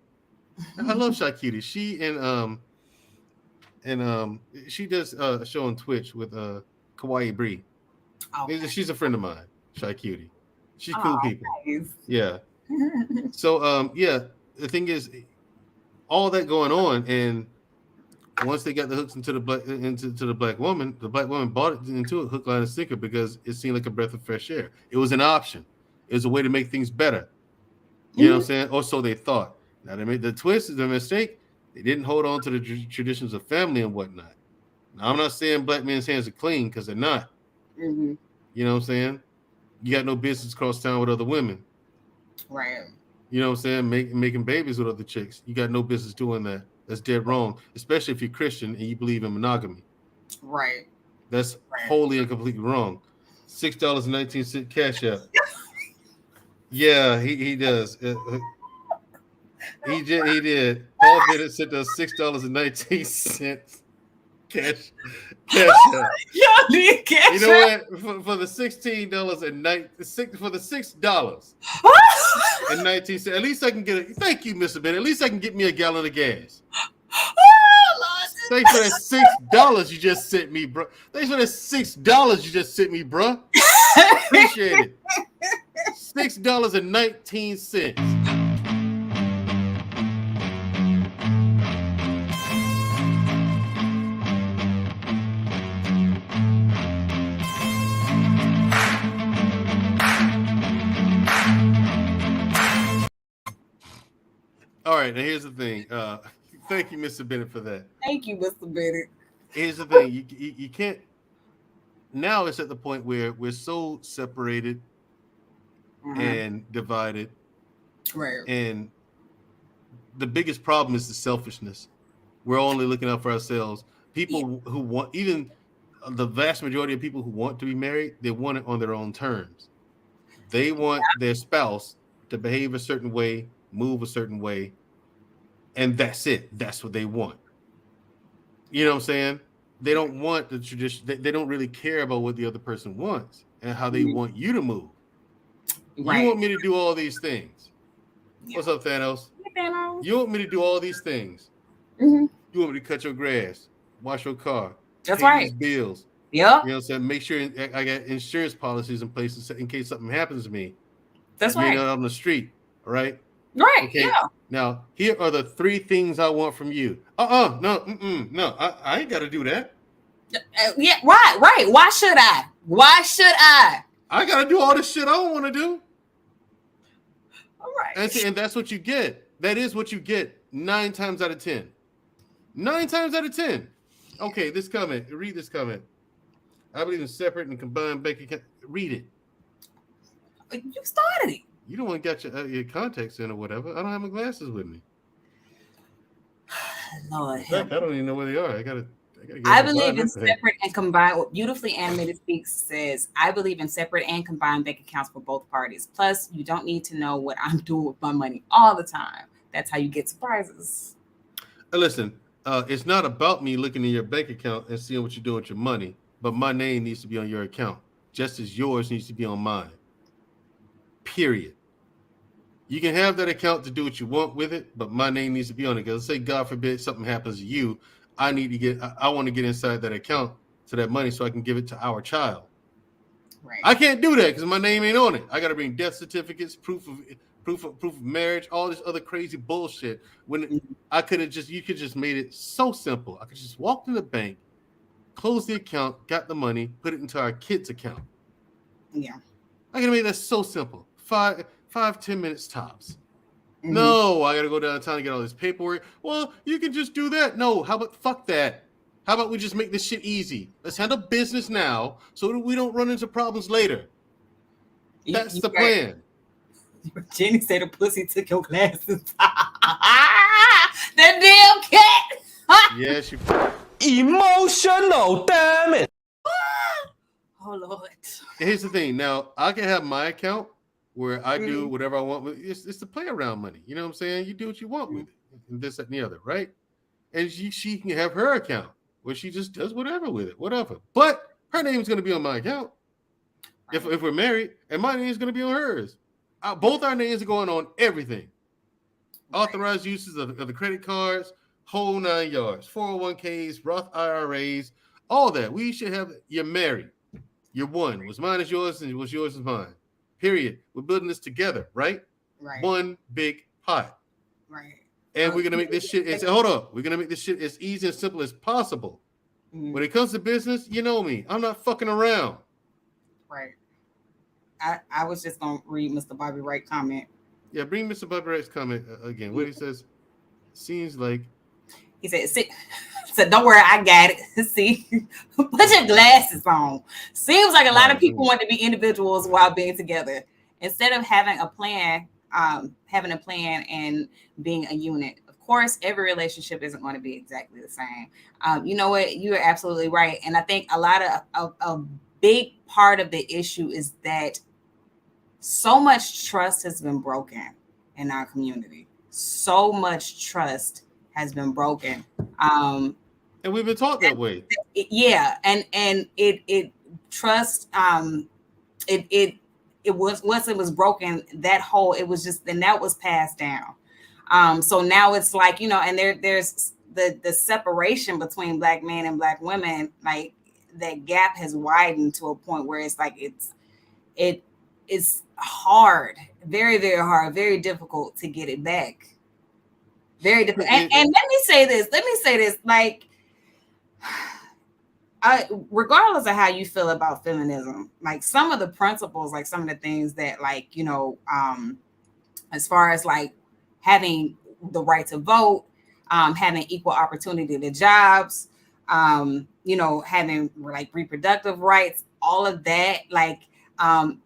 I love Shy Cutie. She she does a show on Twitch with Kawaii Bree. Okay. She's a friend of mine, Shy Cutie. She's cool people. Nice. Yeah. So yeah, the thing is, all that going on, and once they got the hooks into the black woman bought it into it hook, line, and sinker because it seemed like a breath of fresh air. It was an option. It was a way to make things better. You know what I'm saying? Or so they thought. Now they made the twist, the mistake. They didn't hold on to the traditions of family and whatnot. Now I'm not saying black men's hands are clean because they're not. You know what I'm saying? You got no business cross town with other women. Right. You know what I'm saying? Making babies with other chicks. You got no business doing that. That's dead wrong, especially if you're Christian and you believe in monogamy. Right. That's wholly and completely wrong. $6.19 cash app. Yeah, he does. He did. Paul Bennett sent us $6.19 cash app. Y'all need cash. You know what? For the $16.19 for the $6.19, at least I can get it. Thank you, Mr. Bennett. At least I can get me a gallon of gas. Thanks for that $6 you just sent me, bro. Thanks for that $6 you just sent me, bro. Appreciate it. $6.19. All right, now here's the thing. Thank you, Mr. Bennett, for that. Thank you, Mr. Bennett. Here's the thing. You can't. Now it's at the point where we're so separated and divided. Right. And the biggest problem is the selfishness. We're only looking out for ourselves. People who want, even the vast majority of people who want to be married, they want it on their own terms. They want their spouse to behave a certain way, move a certain way, and that's it. That's what they want. You know what I'm saying? They don't want the tradition. They don't really care about what the other person wants and how they want you to move. Right. You want me to do all these things. What's up, Thanos? Hey, Thanos. You want me to do all these things. You want me to cut your grass, wash your car, that's pay right. these bills. Yeah. You know what I'm saying? Make sure I got insurance policies in place in case something happens to me. That's right. You're not on the street, all right? Right. Okay. Yeah. Now, here are the 3 things I want from you. No, I ain't got to do that. Yeah, right. Why should I? I got to do all this shit I don't want to do. All right. And that's what you get. That is what you get 9 times out of 10. 9 times out of 10. Okay, this comment. Read this comment. I believe in separate and combined bank account. Read it. You started it. You don't want to get your context in or whatever. I don't have my glasses with me. Lord, in fact, I don't even know where they are. I gotta I believe in separate and combined. Beautifully Animated Speaks says, I believe in separate and combined bank accounts for both parties. Plus, you don't need to know what I'm doing with my money all the time. That's how you get surprises. Listen, it's not about me looking in your bank account and seeing what you're doing with your money, but my name needs to be on your account, just as yours needs to be on mine. Period. You can have that account to do what you want with it, but my name needs to be on it. Because say, God forbid, something happens to you, I want to get inside that account to that money so I can give it to our child. Right. I can't do that because my name ain't on it. I got to bring death certificates, proof of marriage, all this other crazy bullshit. When I could have you could just made it so simple. I could just walk to the bank, close the account, got the money, put it into our kids' account. Yeah. I could have made that so simple. 5-10 minutes tops. Mm-hmm. No, I got to go downtown and get all this paperwork. Well, you can just do that. No, how about fuck that? How about we just make this shit easy? Let's handle business now so that we don't run into problems later. That's the plan. Jenny said the pussy took your glasses. That damn cat. Yeah, she. Emotional, damn it. Oh, Lord. Here's the thing. Now, I can have my account where I do whatever I want with it. It's the play around money. You know what I'm saying? You do what you want with it. And this, that, and the other, right? And she can have her account where she just does whatever with it, whatever. But her name is going to be on my account if we're married, and my name is going to be on hers. Both our names are going on everything. Authorized uses of the credit cards, whole 9 yards, 401ks, Roth IRAs, all that. We should have, you're married. You're one. What's mine is yours, and what's yours is mine. Period. We're building this together, right? Right. One big pot. Right. And we're gonna make this shit. Hold up. We're gonna make this shit as easy and simple as possible. Mm-hmm. When it comes to business, you know me. I'm not fucking around. Right. I was just gonna read Mr. Bobby Wright comment. Yeah, bring Mr. Bobby Wright's comment again. What he says seems like he said, "Don't worry, I got it." See, put your glasses on. Seems like a lot of people want to be individuals while being together instead of having a plan and being a unit. Of course, every relationship isn't going to be exactly the same. You know what? You are absolutely right, and I think a big part of the issue is that so much trust has been broken in our community. So much trust has been broken. And we've been taught that way. It trust, it was, once it was broken, that was passed down. So now it's like, and there's the separation between Black men and Black women, like that gap has widened to a point where it's like, it's hard, very, very hard, very difficult to get it back. Very difficult. And let me say this, like, regardless of how you feel about feminism, like some of the principles, like some of the things that, like, as far as like having the right to vote, having equal opportunity to jobs, having like reproductive rights, all of that, like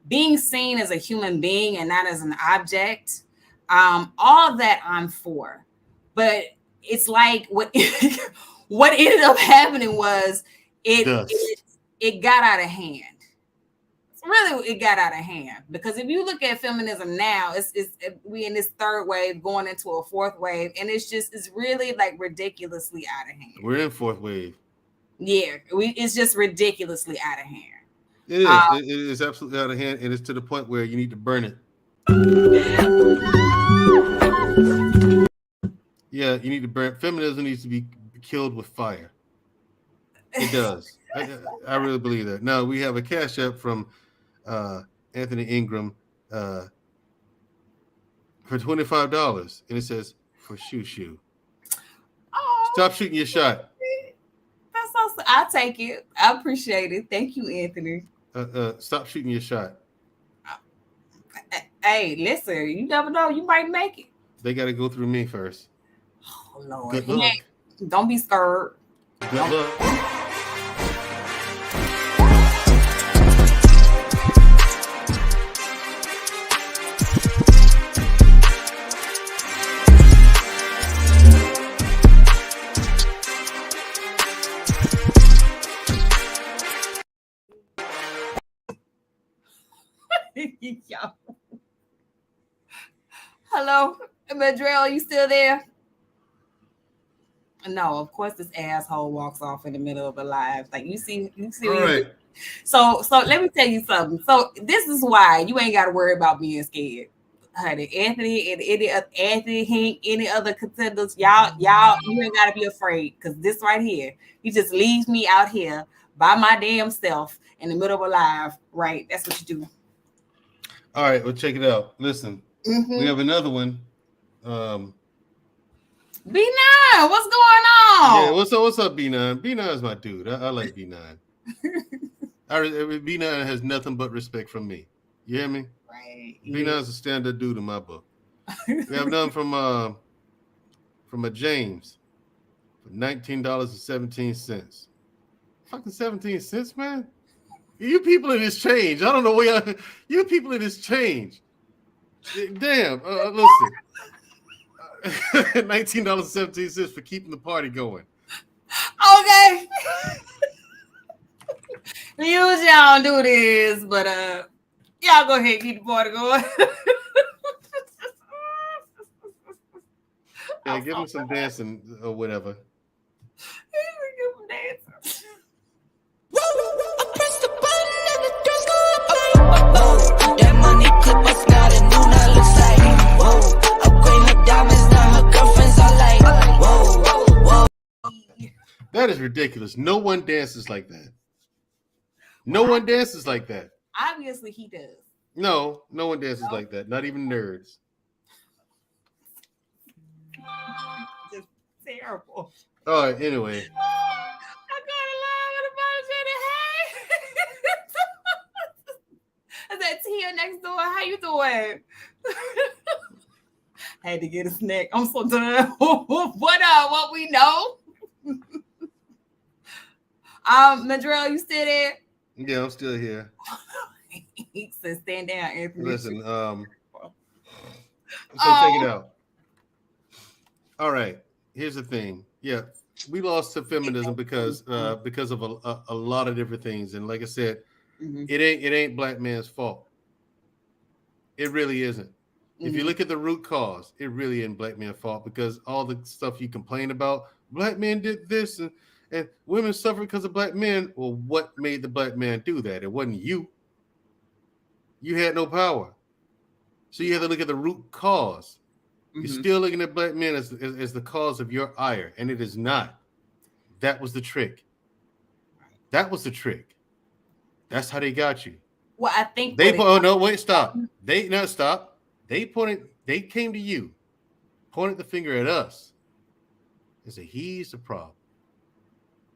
being seen as a human being and not as an object, all of that I'm for. But it's like what ended up happening was it got out of hand. It got out of hand, because if you look at feminism now, we in this third wave going into a fourth wave, and it's really like ridiculously out of hand. We're in fourth wave. Yeah, it's just ridiculously out of hand. It is. It is absolutely out of hand, and it's to the point where you need to burn it. Yeah, you need to burn. Feminism needs to be killed with fire. It does. I really believe that. Now we have a cash app from Anthony Ingram for $25, and it says for ShuShu. Oh, stop shooting your shot. That's awesome. I'll take it. I appreciate it. Thank you, Anthony. Stop shooting your shot. Hey, listen, you never know. You might make it. They got to go through me first. Oh, Lord. Good luck. Don't be scared. Good luck. Hello, Mandrell, you still there? No, of course this asshole walks off in the middle of a live. Like you see. All right. So let me tell you something. So this is why you ain't got to worry about being scared, honey. Anthony and Anthony, Hank, any other contenders, y'all, you ain't got to be afraid because this right here, he just leaves me out here by my damn self in the middle of a live. Right? That's what you do. All right, well, check it out. Listen, we have another one. B9, what's going on? Yeah, what's up, B9? B9 is my dude. I like B9. B9 has nothing but respect from me. You hear me? Right. B9 is a standard dude in my book. We have none from a James for $19.17. Fucking 17 cents, man. You people in this change. I don't know where you people in this change. Damn. Listen. $19.17 for keeping the party going. Okay. Usually I don't do this, but y'all go ahead and keep the party going. Yeah, give him some dancing or whatever. Give him dancing. That money clip us got a new now looks like whoa. Upgrade her diamonds, now her girlfriends are like whoa. That is ridiculous. No one dances like that. No one dances like that. Obviously he does. No one dances like that. Not even nerds. Just terrible. All right, anyway. I got a line with a bunch of hey. I said, Tia next door, how you doing? Had to get a snack. I'm so done. What we know? Mandrell, you still there? Yeah, I'm still here. He said, stand down, Anthony. Listen, so check it out. All right, here's the thing. Yeah, we lost to feminism because of a lot of different things, and like I said, it ain't black man's fault. It really isn't. If you look at the root cause, it really isn't black man's fault because all the stuff you complain about, black men did this and women suffer because of black men. Well, what made the black man do that? It wasn't you. You had no power. So you have to look at the root cause. You're still looking at black men as the cause of your ire, and it is not. That was the trick. That was the trick. That's how they got you. Well, I think stop. Stop. They came to you, pointed the finger at us, and said, he's the problem.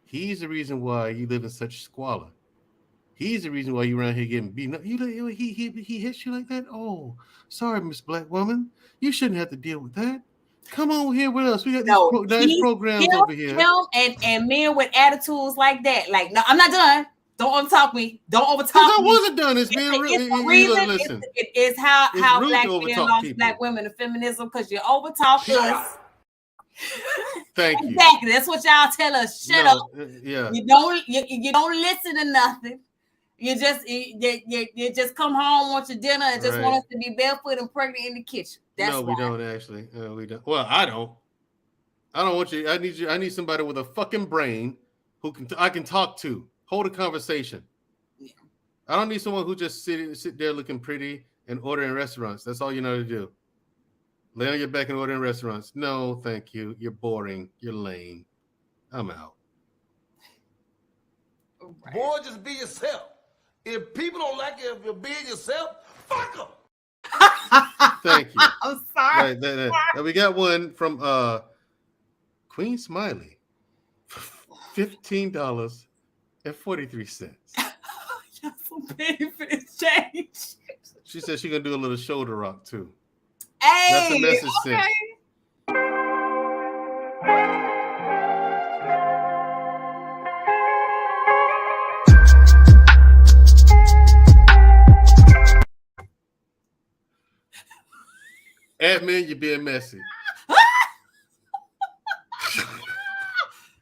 He's the reason why you live in such squalor. He's the reason why you around here getting beaten up. He hits you like that? Oh, sorry, Miss Black Woman. You shouldn't have to deal with that. Come on here with us. We got these nice programs over here. And men with attitudes like that. Like, no, I'm not done. Don't overtalk me. Don't overtalk me. I me. wasn't done. It's being real. Listen. It's how black men lost people. Black women to feminism because you overtalk us. Thank you. Exactly. That's what y'all tell us. Shut up. Yeah. You don't listen to nothing. You just come home, want your dinner, and just want us to be barefoot and pregnant in the kitchen. That's we don't actually. We don't. Well, I don't. I don't want you. I need you. I need somebody with a fucking brain who I can talk to. Hold a conversation. Yeah. I don't need someone who just sit there looking pretty and order in restaurants. That's all you know to do. Lay on your back and order in restaurants. No, thank you. You're boring. You're lame. I'm out. Right. Boy, just be yourself. If people don't like you, if you're being yourself, fuck them. Thank you. I'm sorry. Right. We got one from Queen Smiley. $15.43. You're so big for this change. She said she's gonna do a little shoulder rock too. Hey, that's the message sent. Admin, you're being messy. Oh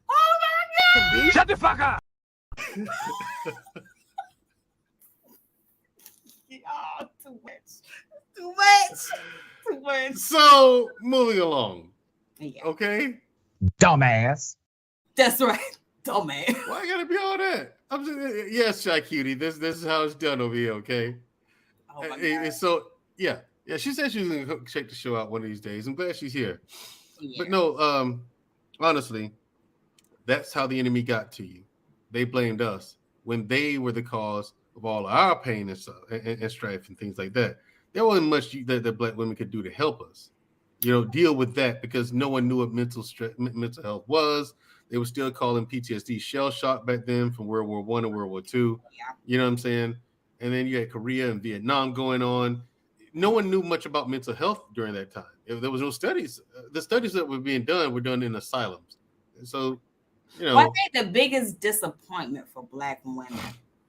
my God! Shut the fuck up! Y'all too much. Too much. Too much. So moving along. Yeah. Okay. Dumbass. That's right. Dumbass. Why I gotta be all that? I'm just, yes, Shy Cutie. This is how it's done over here. Okay. Oh my And so yeah. She said she was gonna check the show out one of these days. I'm glad she's here. Yeah. But no, honestly, that's how the enemy got to you. They blamed us when they were the cause of all our pain and stuff and strife and things like that. There wasn't much that Black women could do to help us, deal with that, because no one knew what mental health was. They were still calling PTSD shell shock back then from World War I and World War II. Yeah. You know what I'm saying? And then you had Korea and Vietnam going on. No one knew much about mental health during that time. There was no studies. The studies that were being done were done in asylums. So, Well, I think the biggest disappointment for Black women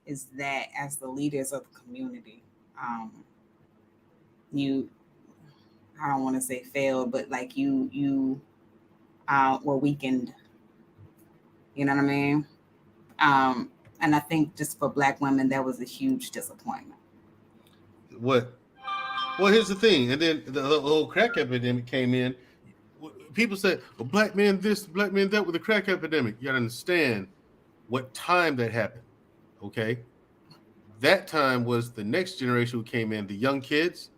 is that as the leaders of the community, you, I don't want to say failed, but like you were weakened. You know what I mean? And I think just for Black women, that was a huge disappointment. What? Well, here's the thing. And then the whole crack epidemic came in. People said, well, Black men this, Black men that with the crack epidemic. You got to understand what time that happened, okay? That time was the next generation who came in, the young kids,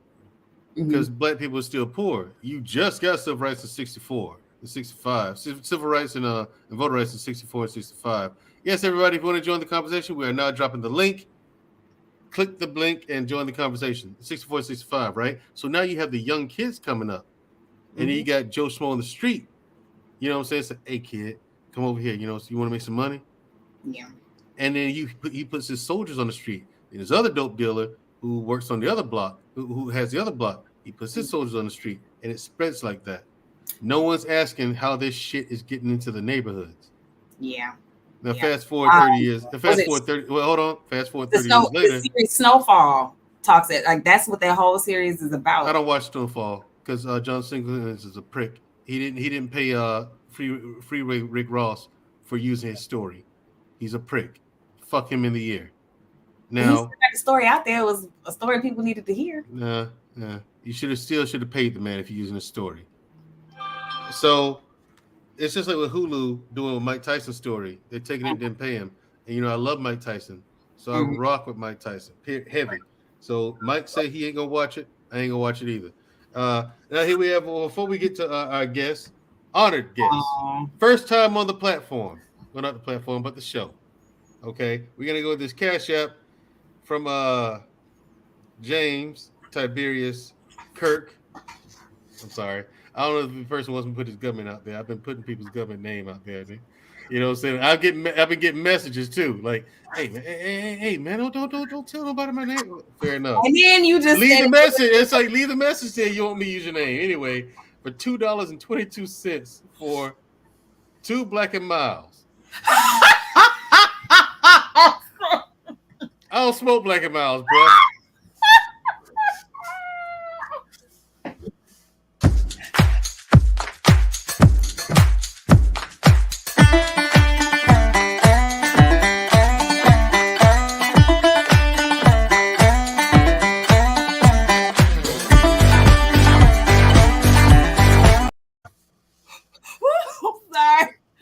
because Black people were still poor. You just got civil rights in 64 and 65. Civil rights and voter rights in 64 and 65. Yes, everybody, if you want to join the conversation, we are now dropping the link. Click the link and join the conversation. 64, 65, right? So now you have the young kids coming up. And then you got Joe Schmo on the street. You know what I'm saying? It's like, hey, kid, come over here. So you want to make some money? Yeah. And then he puts his soldiers on the street. And his other dope dealer who works on the other block, who has the other block, he puts his soldiers on the street. And it spreads like that. No one's asking how this shit is getting into the neighborhoods. Yeah. Now, fast forward 30 years. Well, hold on. Fast forward 30 years later. The series Snowfall talks it. Like, that's what that whole series is about. I don't watch Snowfall because John Singleton is a prick. He didn't pay Freeway Rick Ross for using his story. He's a prick. Fuck him in the ear. Now the story out there was a story people needed to hear. Nah. You should have paid the man if you're using a story. So it's just like with Hulu doing with Mike Tyson's story. They're taking it and didn't pay him. And I love Mike Tyson. So I rock with Mike Tyson. Heavy. So Mike said he ain't gonna watch it. I ain't gonna watch it either. Now here we have, before we get to our guest, honored guest. First time on the platform. Well, not the platform, but the show. Okay. We're gonna go with this Cash App from James Tiberius Kirk. I'm sorry. I don't know if the person wants me to put his government out there. I've been putting people's government name out there. You know what I'm saying? I've been getting messages too, like, hey man, don't tell nobody my name. Fair enough. And then you just leave the message. It's like, leave the message there. You want me to use your name anyway? For $2.22 for 2 Black and Miles. I don't smoke Black and Miles, bro.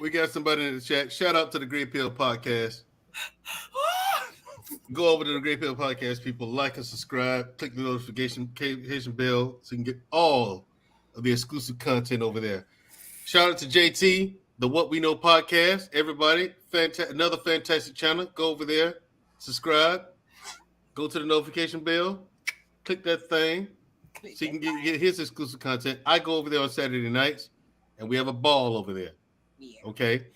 We got somebody in the chat. Shout out to the Great Pill Podcast. Go over to the Great Pill Podcast, people. Like and subscribe. Click the notification bell so you can get all of the exclusive content over there. Shout out to JT, the What We Know Podcast. Everybody, another fantastic channel. Go over there, subscribe. Go to the notification bell. Click that thing so you can get his exclusive content. I go over there on Saturday nights, and we have a ball over there. Yeah. Okay.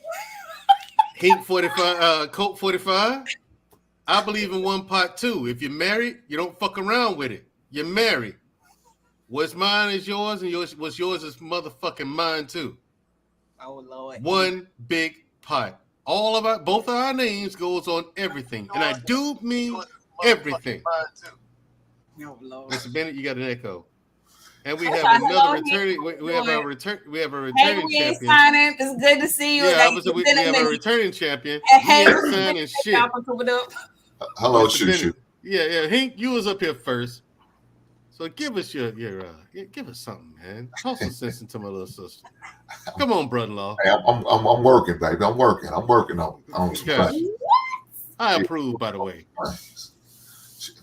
Heat 45, Coke 45. I believe in one pot too. If you're married, you don't fuck around with it. You're married. What's mine is yours, and what's yours is motherfucking mine too. Oh Lord. One big pot. Both of our names goes on everything, and I do mean everything. No Lord. Mr. Bennett, you got an echo. And we have another returning. We have a returning champion. Signing. It's good to see you. Yeah, we have a returning champion. Hey, signing shit. Hello, Shushu. Yeah. Hank, you was up here first. So give us give us something, man. Talk some sense into my little sister. Come on, brother-in-law. Hey, I'm working, baby. I'm working on some things. I approve, by the way.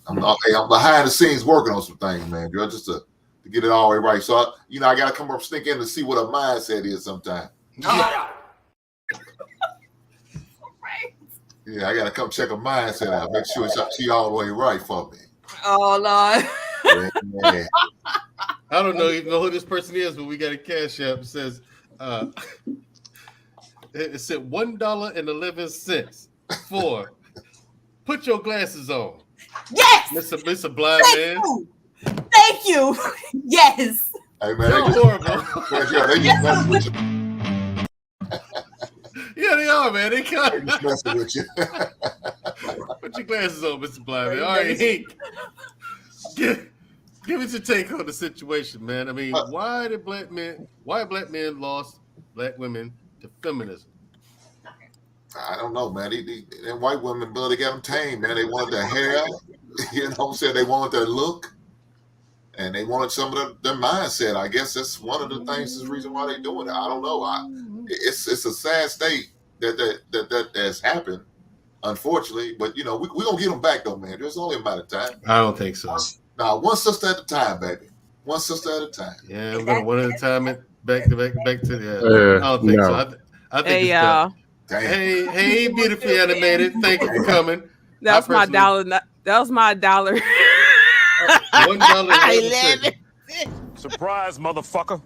I'm behind the scenes working on some things, man, girl, just to get it all the way right. So, I got to come up, sneak in to see what her mindset is sometimes. Yeah. Yeah, I got to come check her mindset out, make sure she all the way right for me. Oh, Lord. Yeah. I don't know even know who this person is, but we got a cash app. It says, it said $1.11 for put your glasses on. Yes, Mr. Blind Man. Thank you. Yes. Hey man, they're horrible. They just messing with you. Yeah, they are, man. They just messing with you. Put your glasses on, Mr. Blind Man. All right, Hank. Give us your take on the situation, man. I mean, why black men lost black women to feminism? I don't know, man. Them white women, bro, they got them tamed, man. They wanted their hair, you know what I'm saying? They wanted their look, and they wanted some of their mindset. I guess that's one of the things, is the reason why they're doing it. I don't know. It's a sad state that has happened, unfortunately. But, we're going to get them back, though, man. There's only a matter of time. I don't think so. Nah, one sister at a time, baby. One sister at a time. Yeah, we're going to one at a time. Back to the. I don't think so. I think it's y'all. Hey, beautifully animated. Thank you for coming. That was my dollar. That was my $1. $1.11. Surprise, motherfucker.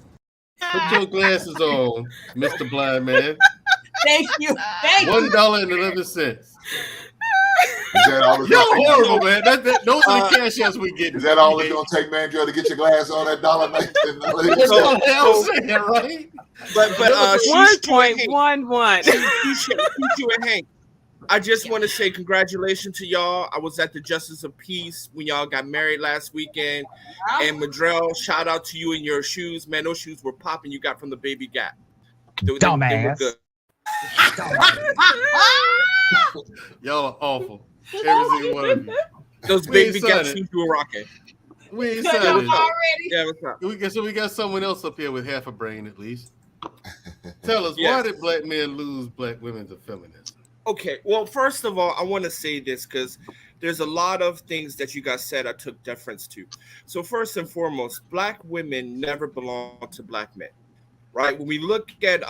Put your glasses on, Mr. Blind Man. Thank you. $1.11. Is that all You're horrible, man. Those are the cash apps we get. Is that all it's gonna take, man, Joe, to get your glass on that $1? That's what I'm saying, right? But 1.11. Shusu and Hank, I just want to say congratulations to y'all. I was at the Justice of Peace when y'all got married last weekend. And Mandrell, shout out to you and your shoes. Man, those shoes were popping you got from the Baby Gap. They were good. Y'all are awful. Every single one of you. Those Baby Gap shoes you were rocking. We ain't signed it. Yeah, what's up? So we got someone else up here with half a brain at least. Tell us, why did black men lose black women to feminism? Okay, well, first of all, I want to say this because there's a lot of things that you guys said I took deference to. So first and foremost, black women never belonged to black men, right? When we look at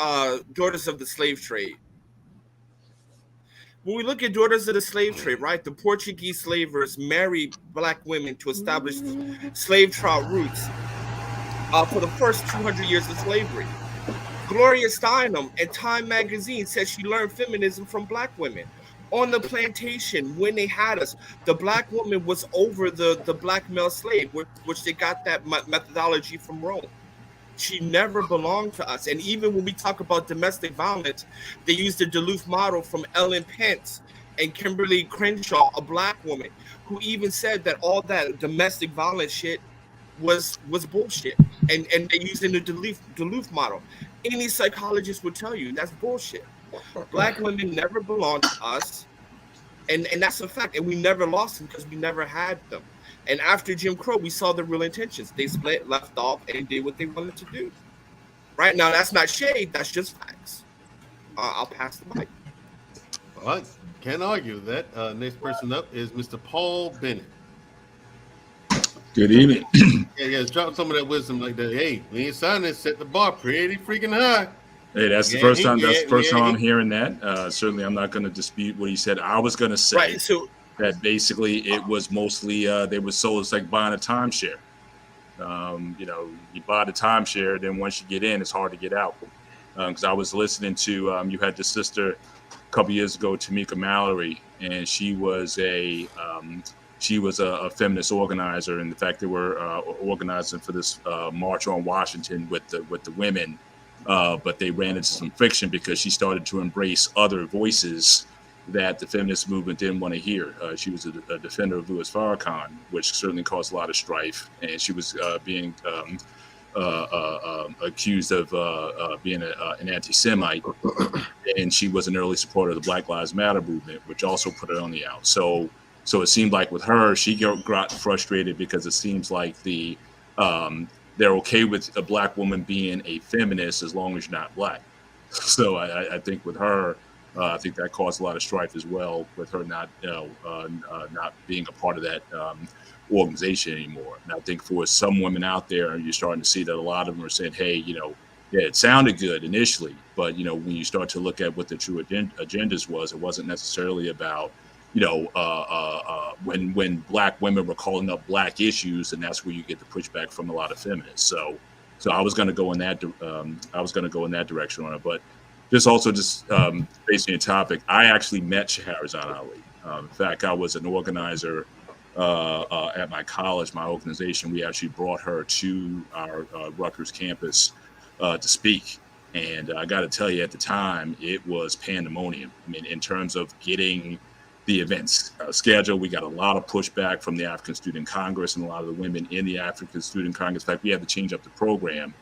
daughters of the slave trade, right, the Portuguese slavers married black women to establish slave trade roots for the first 200 years of slavery. Gloria Steinem and Time magazine said she learned feminism from black women. On the plantation, when they had us, the black woman was over the black male slave, which they got that methodology from Rome. She never belonged to us. And even when we talk about domestic violence, they use the Duluth model from Ellen Pence and Kimberly Crenshaw, a black woman, who even said that all that domestic violence shit was bullshit. And they used in the Duluth model. Any psychologist would tell you that's bullshit. Black women never belonged to us. And that's a fact. And we never lost them because we never had them. And after Jim Crow, we saw the real intentions. They split, left off, and did what they wanted to do. Right now, that's not shade. That's just facts. I'll pass the mic. All right. Can't argue that. Next person up is Mr. Paul Bennett. Good evening. Yeah, drop some of that wisdom like that. Hey, we ain't signed this, set the bar pretty freaking high. Hey, that's the first time. That's the first time I'm hearing that. Certainly, I'm not going to dispute what he said. I was going to say that basically it was mostly they were sold. It's like buying a timeshare. You buy the timeshare, then once you get in, it's hard to get out. Because I was listening to you had the sister a couple years ago, Tamika Mallory, and she was a feminist organizer. And the fact they were organizing for this march on Washington with the women. But they ran into some friction because she started to embrace other voices that the feminist movement didn't want to hear. She was a defender of Louis Farrakhan, which certainly caused a lot of strife. And she was being accused of being an anti-Semite. And she was an early supporter of the Black Lives Matter movement, which also put her on the out. So So it seemed like with her, she got frustrated because it seems like they're okay with a black woman being a feminist as long as you're not black. So I think with her, I think that caused a lot of strife as well with her not being a part of that organization anymore. And I think for some women out there, you're starting to see that a lot of them are saying, hey, yeah, it sounded good initially, but when you start to look at what the true agendas was, it wasn't necessarily about when black women were calling up black issues, and that's where you get the pushback from a lot of feminists. So I was going to go in that direction on it. But based on the topic, I actually met Shahrazad Ali. In fact, I was an organizer at my college, my organization. We actually brought her to our Rutgers campus to speak. And I got to tell you, at the time, it was pandemonium. I mean, in terms of getting the events scheduled, we got a lot of pushback from the African Student Congress and a lot of the women in the African Student Congress. In fact, we had to change up the program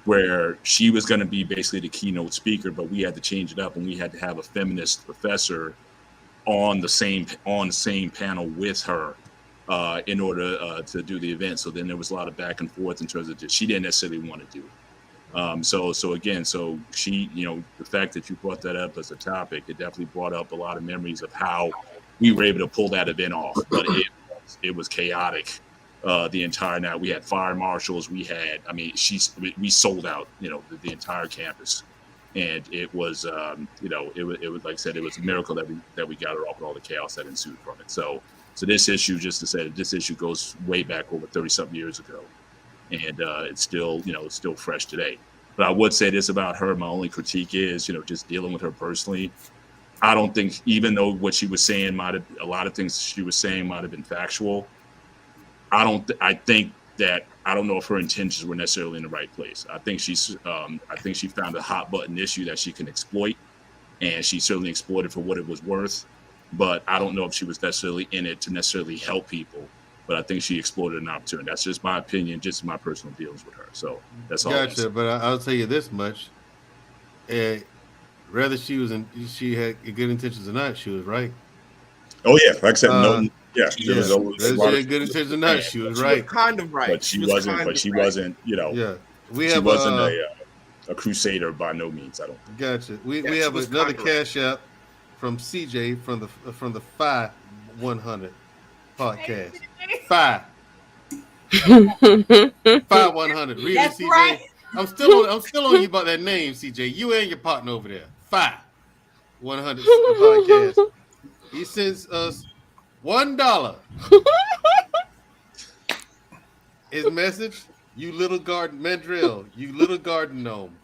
where she was going to be basically the keynote speaker, but we had to change it up and we had to have a feminist professor on the same panel with her in order to do the event. So then there was a lot of back and forth in terms of she didn't necessarily want to do it. So she, the fact that you brought that up as a topic, it definitely brought up a lot of memories of how we were able to pull that event off. But it was chaotic the entire night. We had fire marshals. We sold out, the entire campus, and it was, it was like I said, it was a miracle that we got her off with all the chaos that ensued from it. So this issue, just to say, this issue goes way back over 30-something years ago. And it's still, it's still fresh today. But I would say this about her. My only critique is, just dealing with her personally. I don't think, even though what she was saying a lot of things she was saying might have been factual. I don't know if her intentions were necessarily in the right place. I think she found a hot button issue that she can exploit, and she certainly exploited for what it was worth. But I don't know if she was necessarily in it to necessarily help people. But I think she exploited an opportunity. That's just my opinion, just my personal dealings with her. So that's all. Gotcha. But I'll tell you this much: whether she had good intentions or not, she was right. Oh yeah, like I said, she had good intentions or not, she was right. She was kind of right. But she wasn't. Yeah, she wasn't a crusader by no means. I don't think. Gotcha. We have another cash app from CJ from the 5100 podcast. 5100. Read it, CJ. Right. I'm still on you about that name, CJ. You and your partner over there. 5100 podcast. He sends us $1. His message: you little garden Mandrell, you little garden gnome.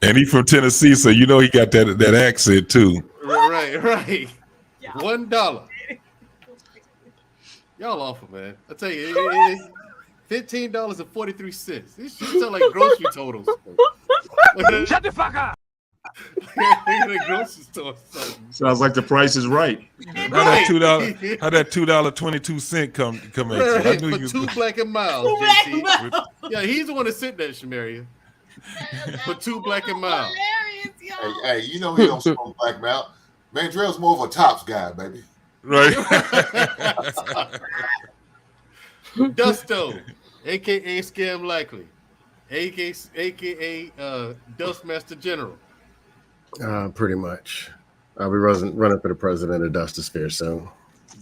And he's from Tennessee, so he got that accent too. Right. Yeah. $1. Y'all awful, man. I tell you, $15.43. These shit sound like grocery totals. Shut the fuck up. Like a grocery store. Sounds like the price is right. How that $2.22 come at you? I knew for you 2 black and miles. JC. Yeah, he's the one that sent that, Shamaria. For 2 black and miles. Hey, he don't smoke black mouth. Mandrell's more of a tops guy, baby. Right. Dusto, aka Scam Likely, aka Dustmaster General. Pretty much. I'll be running for the president of Dustosphere soon.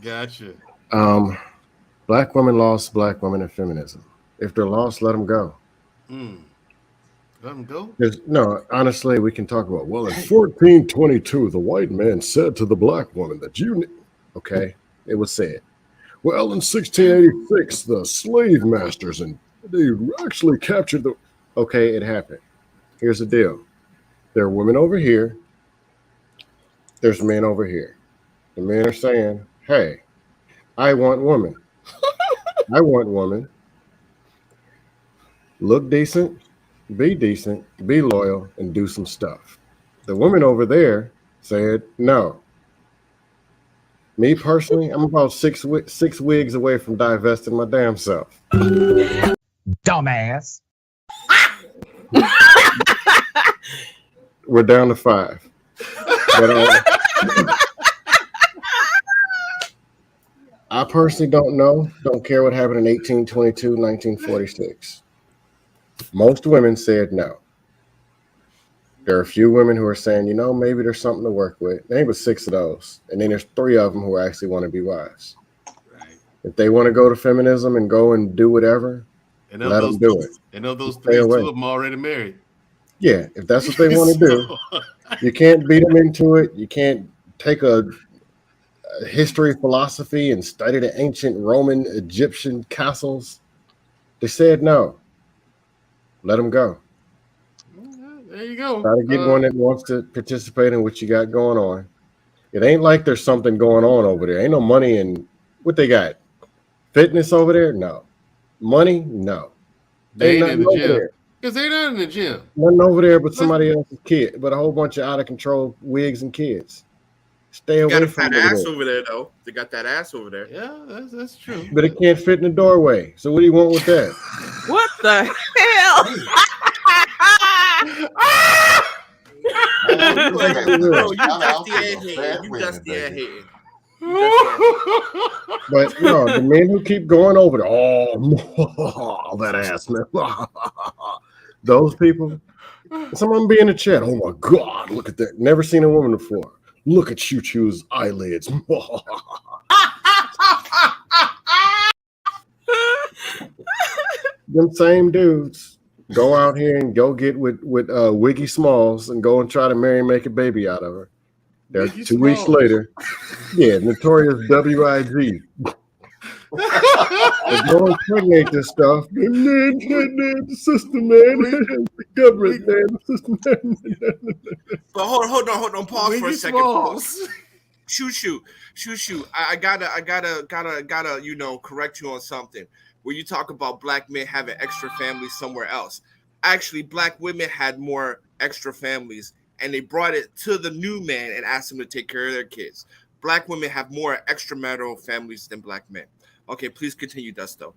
Gotcha. Black women lost, black women in feminism. If they're lost, let them go. Let them go? No, honestly, we can talk about, in 1422, the white man said to the black woman that okay, it was said. Well, in 1686, the slave masters, and they actually captured okay, it happened. Here's the deal. There are women over here. There's men over here. The men are saying, hey, I want woman. I want woman. Look decent, be loyal, and do some stuff. The woman over there said no. Me personally, I'm about six wigs away from divesting my damn self. Dumbass. We're down to 5. I personally don't know. Don't care what happened in 1822, 1946. Most women said no. There are a few women who are saying, maybe there's something to work with. There ain't but 6 of those. And then there's 3 of them who actually want to be wives. Right. If they want to go to feminism and go and do whatever, let them do it. And of those 3, 2 of them already married. Yeah, if that's what they want to do, you can't beat them into it. You can't take a history, philosophy, and study the ancient Roman, Egyptian castles. They said no. Let them go. There you go. Try to get one that wants to participate in what you got going on. It ain't like there's something going on over there. Ain't no money in what they got. Fitness over there? No. Money? No. They ain't in the gym. Because they're not in the gym. Nothing over there but somebody else's kid, but a whole bunch of out of control wigs and kids. Stay away got a from fat ass over there, though. They got that ass over there. Yeah, that's true. But it can't fit in the doorway. So what do you want with that? What the hell? You just hating. But the men who keep going over there, oh that ass, man. Those people, someone be in the chat. Oh my God, look at that. Never seen a woman before. Look at Chu's eyelids. Them same dudes go out here and go get with Wiggy Smalls and go and try to marry and make a baby out of her. There, 2 weeks later, notorious WIG. They go and pregnate this stuff. The system, man. The government, man. The system, man. But hold on. Pause for a second. Pause. ShuShu. I gotta, correct you on something. Where you talk about black men having extra families somewhere else. Actually, black women had more extra families, and they brought it to the new man and asked him to take care of their kids. Black women have more extramarital families than black men. Okay, please continue, Dusto.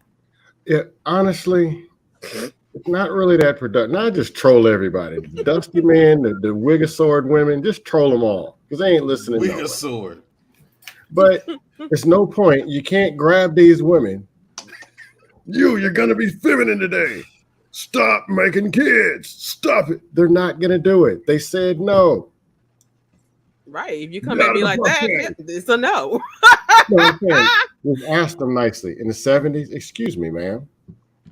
Yeah, honestly, it's not really that productive. Not just troll everybody. The Dusty man, the Wigasword women, just troll them all because they ain't listening. Wigasword. But there's no point. You can't grab these women. You're gonna be feminine today. Stop making kids. Stop it. They're not gonna do it. They said no. Right. If you come at me like that, it's a no. We've asked them nicely. In the 70s, excuse me, ma'am,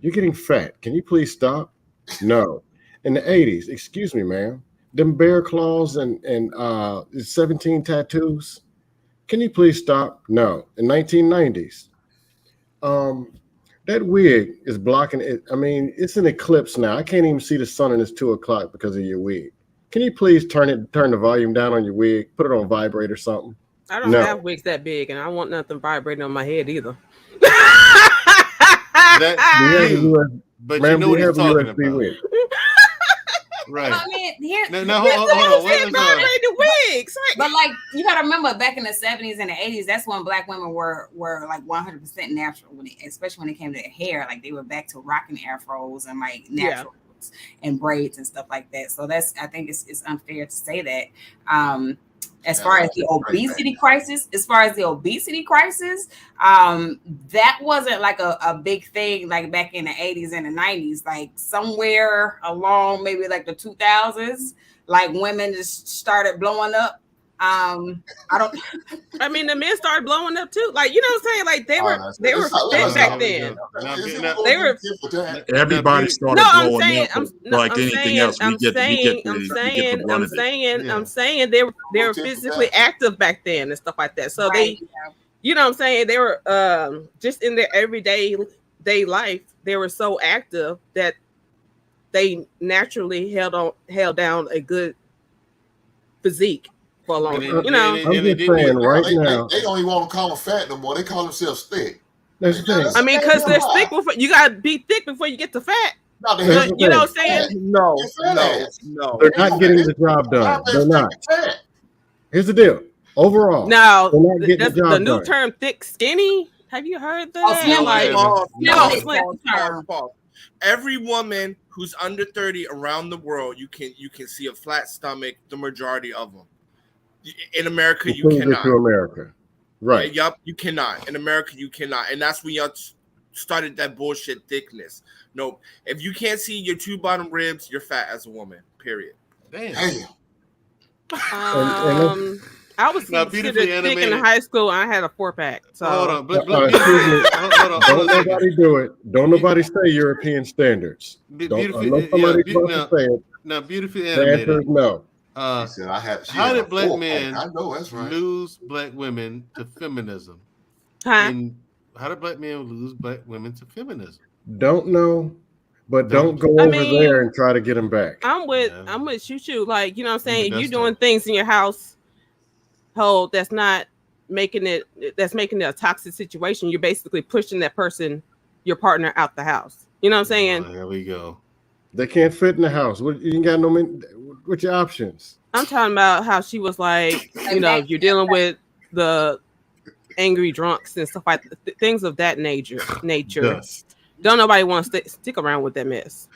you're getting fat. Can you please stop? No. In the 80s, excuse me, ma'am, them bear claws and 17 tattoos. Can you please stop? No. In 1990s, that wig is blocking it. I mean, it's an eclipse now. I can't even see the sun and it's 2 o'clock because of your wig. Can you please turn the volume down on your wig? Put it on vibrate or something. I don't have wigs that big, and I don't want nothing vibrating on my head either. But you know what he's talking about. Wig. Right. I mean, hold on. The wigs. But like, you gotta remember, back in the 70s and the 80s, that's when black women were like 100% natural, especially when it came to their hair. Like, they were back to rocking afros and like natural looks and braids and stuff like that. So I think it's unfair to say that. As far as the obesity crisis, that wasn't like a big thing like back in the 80s and the 90s. Like somewhere along maybe like the 2000s, like women just started blowing up. I mean, the men started blowing up too. Like, you know what I'm saying? Like they were fit back then. They were. Everybody started blowing up. Like anything else, I'm saying they were physically active back then and stuff like that. So they, you know what I'm saying? They were just in their everyday life. They were so active that they naturally held down a good physique. For a long time, you know. I'm just saying right now. They don't even want to call them fat no more. They call themselves thick. I mean, because they're thick before you gotta be thick before you get to fat. No, you know what I'm saying? No. They're not getting the job done. They're not. Here's the deal. Overall, now the new term "thick skinny." Have you heard that? Pause. Every woman who's under 30 around the world, you can see a flat stomach. The majority of them. In America, you cannot. To America. Right. Yup, you cannot. In America, you cannot. And that's when y'all started that bullshit thickness. No, if you can't see your 2 bottom ribs, you're fat as a woman. Period. Damn. I was considered thick in high school. And I had a 4-pack. So hold on, don't nobody do it. Don't nobody say European standards. Beautifully animated. No. The answer is no. He said, how did black men I know that's right. lose black women to feminism? Huh? How did black men lose black women to feminism? Don't know, but don't go over there and try to get them back. I'm with ShuShu. Like, you know what I'm saying? If you're doing things in your house, that's making it a toxic situation, you're basically pushing that person, your partner, out the house. You know what I'm saying? There we go. They can't fit in the house. You ain't got no. What's your options? I'm talking about how she was like, you know, you're dealing with the angry drunks and stuff like things of that nature. Don't nobody want to stick around with that mess.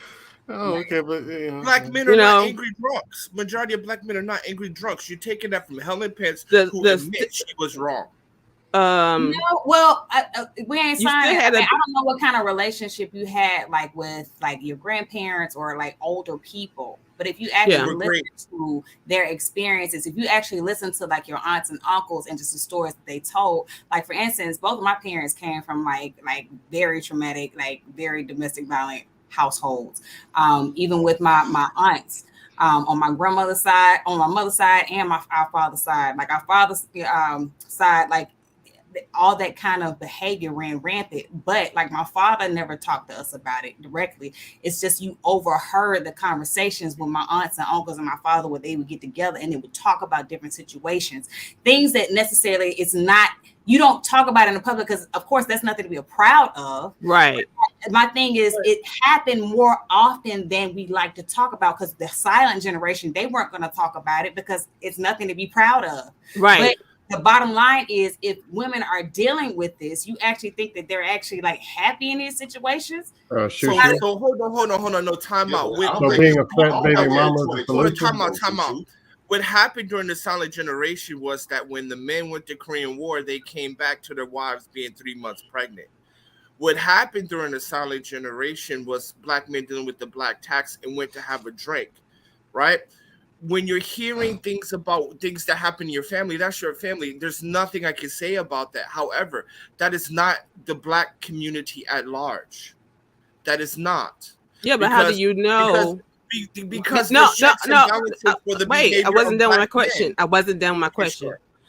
Oh, okay, but black men are not angry drunks. Majority of black men are not angry drunks. You're taking that from Helen Pence, who admits she was wrong. No, well, we ain't signed. I don't know what kind of relationship you had, like with like your grandparents or like older people. But if you actually listen to their experiences, if you actually listen to like your aunts and uncles and just the stories that they told, like for instance, both of my parents came from like very traumatic, like very domestic violent households. Even with my aunts. On my grandmother's side, on my mother's side, and our father's side, like our father's side, like all that kind of behavior ran rampant. But like my father never talked to us about it directly. It's just you overheard the conversations with my aunts and uncles and my father where they would get together and they would talk about different situations, things that necessarily it's not. You don't talk about it in the public because, of course, that's nothing to be proud of. Right. My thing is, it happened more often than we like to talk about because the silent generation, they weren't going to talk about it because it's nothing to be proud of. Right. But the bottom line is, if women are dealing with this, you actually think that they're actually like happy in these situations? So hold on. No, time out. So being a fat baby mama, time out. What happened during the silent generation was that when the men went to Korean War, they came back to their wives being 3 months pregnant. What happened during the silent generation was black men dealing with the black tax and went to have a drink, right? When you're hearing things about things that happen in your family, that's your family. There's nothing I can say about that. However, that is not the black community at large. That is not. Yeah, but how do you know? Because no. Wait, I wasn't done with my question.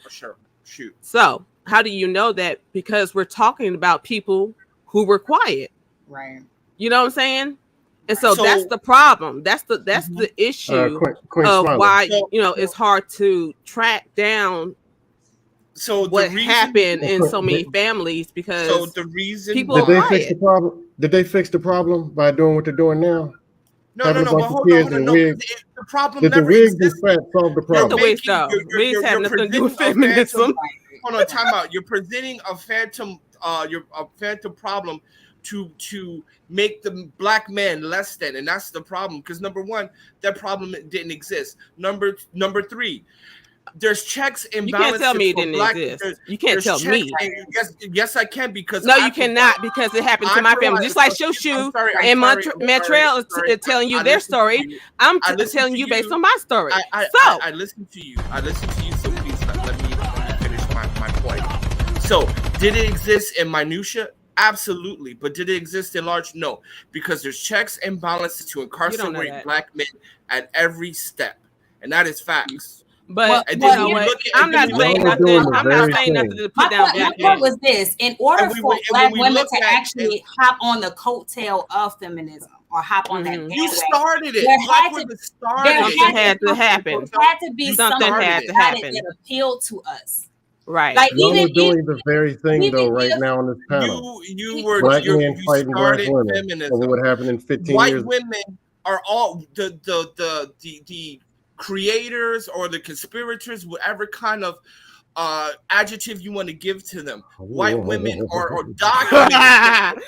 For sure. Shoot. So, how do you know that? Because we're talking about people who were quiet. Right. You know what I'm saying? And so that's the problem. That's the issue of why it's hard to track down. So what happened in so many families because the reason people did they fix the problem? Did they fix the problem by doing what they're doing now? No. But hold on. The problem did never the wigs existed. and fat solve the problem? Not the wigs, though. Wigs have nothing to do with feminism. Hold on, time out. You're presenting a phantom problem to make the black man less than, and that's the problem. Because number one, that problem didn't exist. Number three, there's checks and balances. You can't tell me it didn't exist. You can't tell me. Yes, I can because no, you cannot because it happened to my family. Just like ShuShu and Mandrell is telling you their story. I'm telling you based on my story. I listen to you. So please let me finish my point. So did it exist in minutia? Absolutely. But did it exist in large? No, because there's checks and balances to incarcerate black men at every step, and that is facts. But you know what? I'm not saying nothing. I'm not saying nothing to put down. My point was this: in order for black women to actually hop on the coattail of feminism or hop on that bandwagon, you started it. Something had to happen. There had to be something that appealed to us. Right. Like we're doing the very thing though right now on this panel. You were black men fighting black women feminism. over what happened in 15 White years. White women are all the creators or the conspirators, whatever kind of adjective you want to give to them. White women are documented.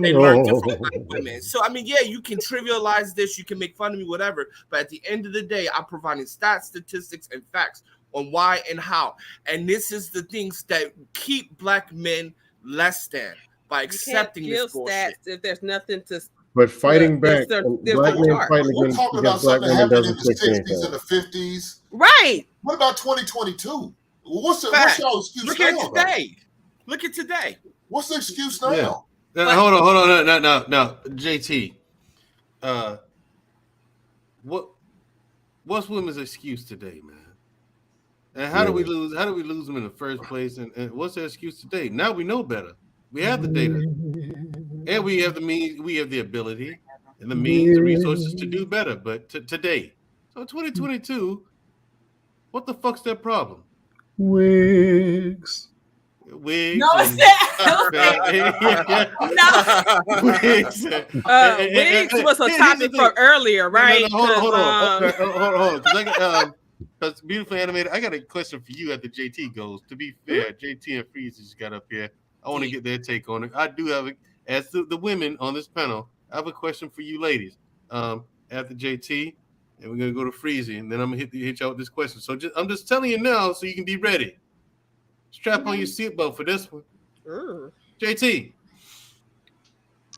They learn to fight white women. So I mean, yeah, you can trivialize this, you can make fun of me, whatever. But at the end of the day, I'm providing stats, statistics, and facts. on why and how. And this is the things that keep black men less than by accepting you can't this give bullshit. stats if there's nothing to. But fighting back, there's black men fighting We're talking about against black something that women happened in doesn't the fix 60s anything. and the 50s. Right. What about 2022? What's Fact. y'all excuse Look now? at today. Look at today. What's the excuse now? Yeah. Hold on. No. JT. What's women's excuse today, man? And how do we lose? How do we lose them in the first place? And what's their excuse today? Now we know better. We have the data, and we have the means. We have the ability and the means, the resources to do better. But today, so 2022, what the fuck's their problem? Wigs. Wigs. No, and, Wigs was a topic from earlier, right? Hold on. Because beautiful animated, I got a question for you after JT goes. To be fair, JT and Freeze just got up here. I want to get their take on it. I do have, as the women on this panel, I have a question for you ladies. After JT, and we're gonna go to Freezy, and then I'm gonna hit y'all with this question. So I'm just telling you now, so you can be ready. Strap on your seatbelt for this one. JT,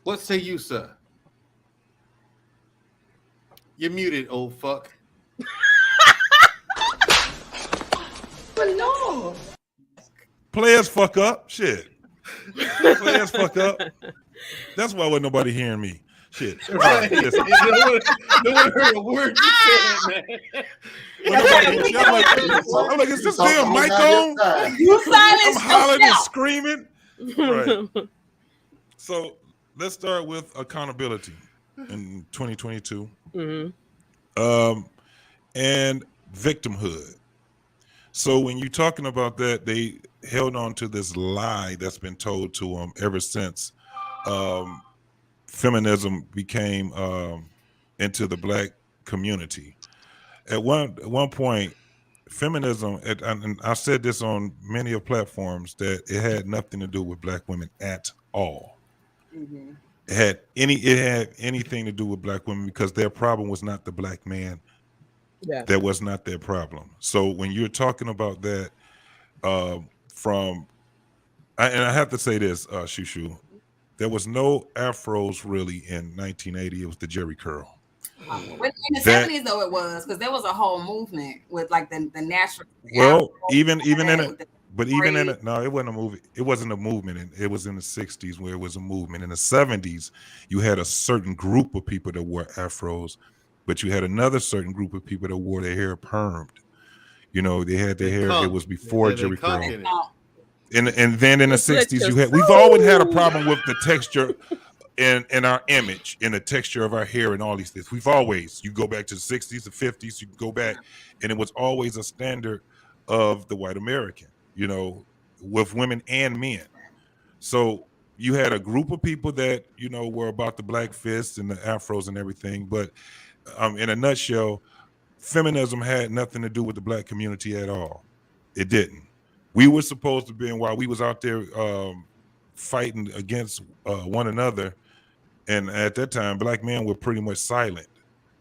what say you, sir? You're muted, old fuck. But no. Players fuck up. Shit. Players fuck up. That's why wasn't nobody hearing me. Shit. Right. No one heard a word you said, man. I'm like, is this damn mic on? You I'm silenced hollering and yourself. screaming. Right. So let's start with accountability in 2022. And victimhood. So when you're talking about that, they held on to this lie that's been told to them ever since feminism became into the black community. At one point, feminism, and I said this on many of platforms, that it had nothing to do with black women at all. It had anything to do with black women because their problem was not the black man. Yeah. That was not their problem. So when you're talking about that, and I have to say this, Shushu, there was no afros really in 1980. It was the Jerry curl. In the 70s, though, it was, because there was a whole movement with like the natural. Well, even in it, but even in it, no, it wasn't a movie. It wasn't a movement. It was in the 60s where it was a movement. In the 70s, you had a certain group of people that wore afros, but you had another certain group of people that wore their hair permed. You know, they had their hair. It was before Jerry curl. And then in the 60s, we've always had a problem with the texture and our image and the texture of our hair and all these things. You go back to the 60s, the 50s, you can go back, and it was always a standard of the white American, you know, with women and men. So you had a group of people that, you know, were about the black fists and the afros and everything. But in a nutshell, feminism had nothing to do with the black community at all. It didn't. We were supposed to be, while we was out there fighting against one another, and at that time, black men were pretty much silent.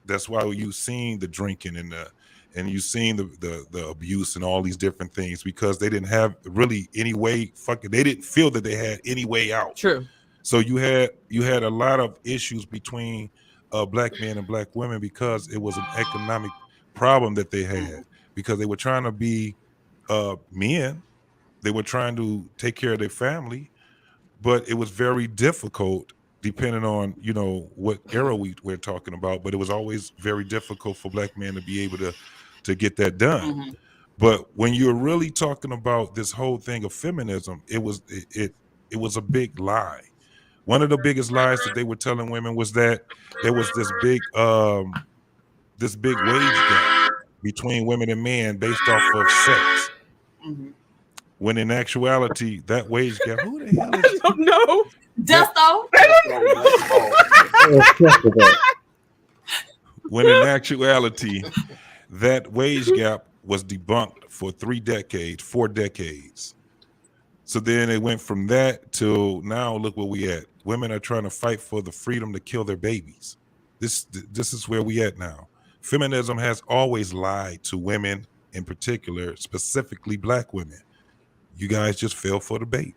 That's why you seen the drinking and you seen the abuse and all these different things, because they didn't have really any way. They didn't feel that they had any way out. True. So you had a lot of issues between black men and black women because it was an economic problem that they had, because they were trying to be men. They were trying to take care of their family, but it was very difficult depending on, you know, what era we're talking about. But it was always very difficult for black men to be able to get that done. But when you're really talking about this whole thing of feminism, it was a big lie. One of the biggest lies that they were telling women was that there was this big wage gap between women and men based off of sex. When in actuality, that wage gap, who the hell is I don't know. Dusto. When in actuality, that wage gap was debunked for 4 decades. So then it went from that to now look where we at. Women are trying to fight for the freedom to kill their babies. This is where we at now. Feminism has always lied to women in particular, specifically black women. You guys just fell for the bait.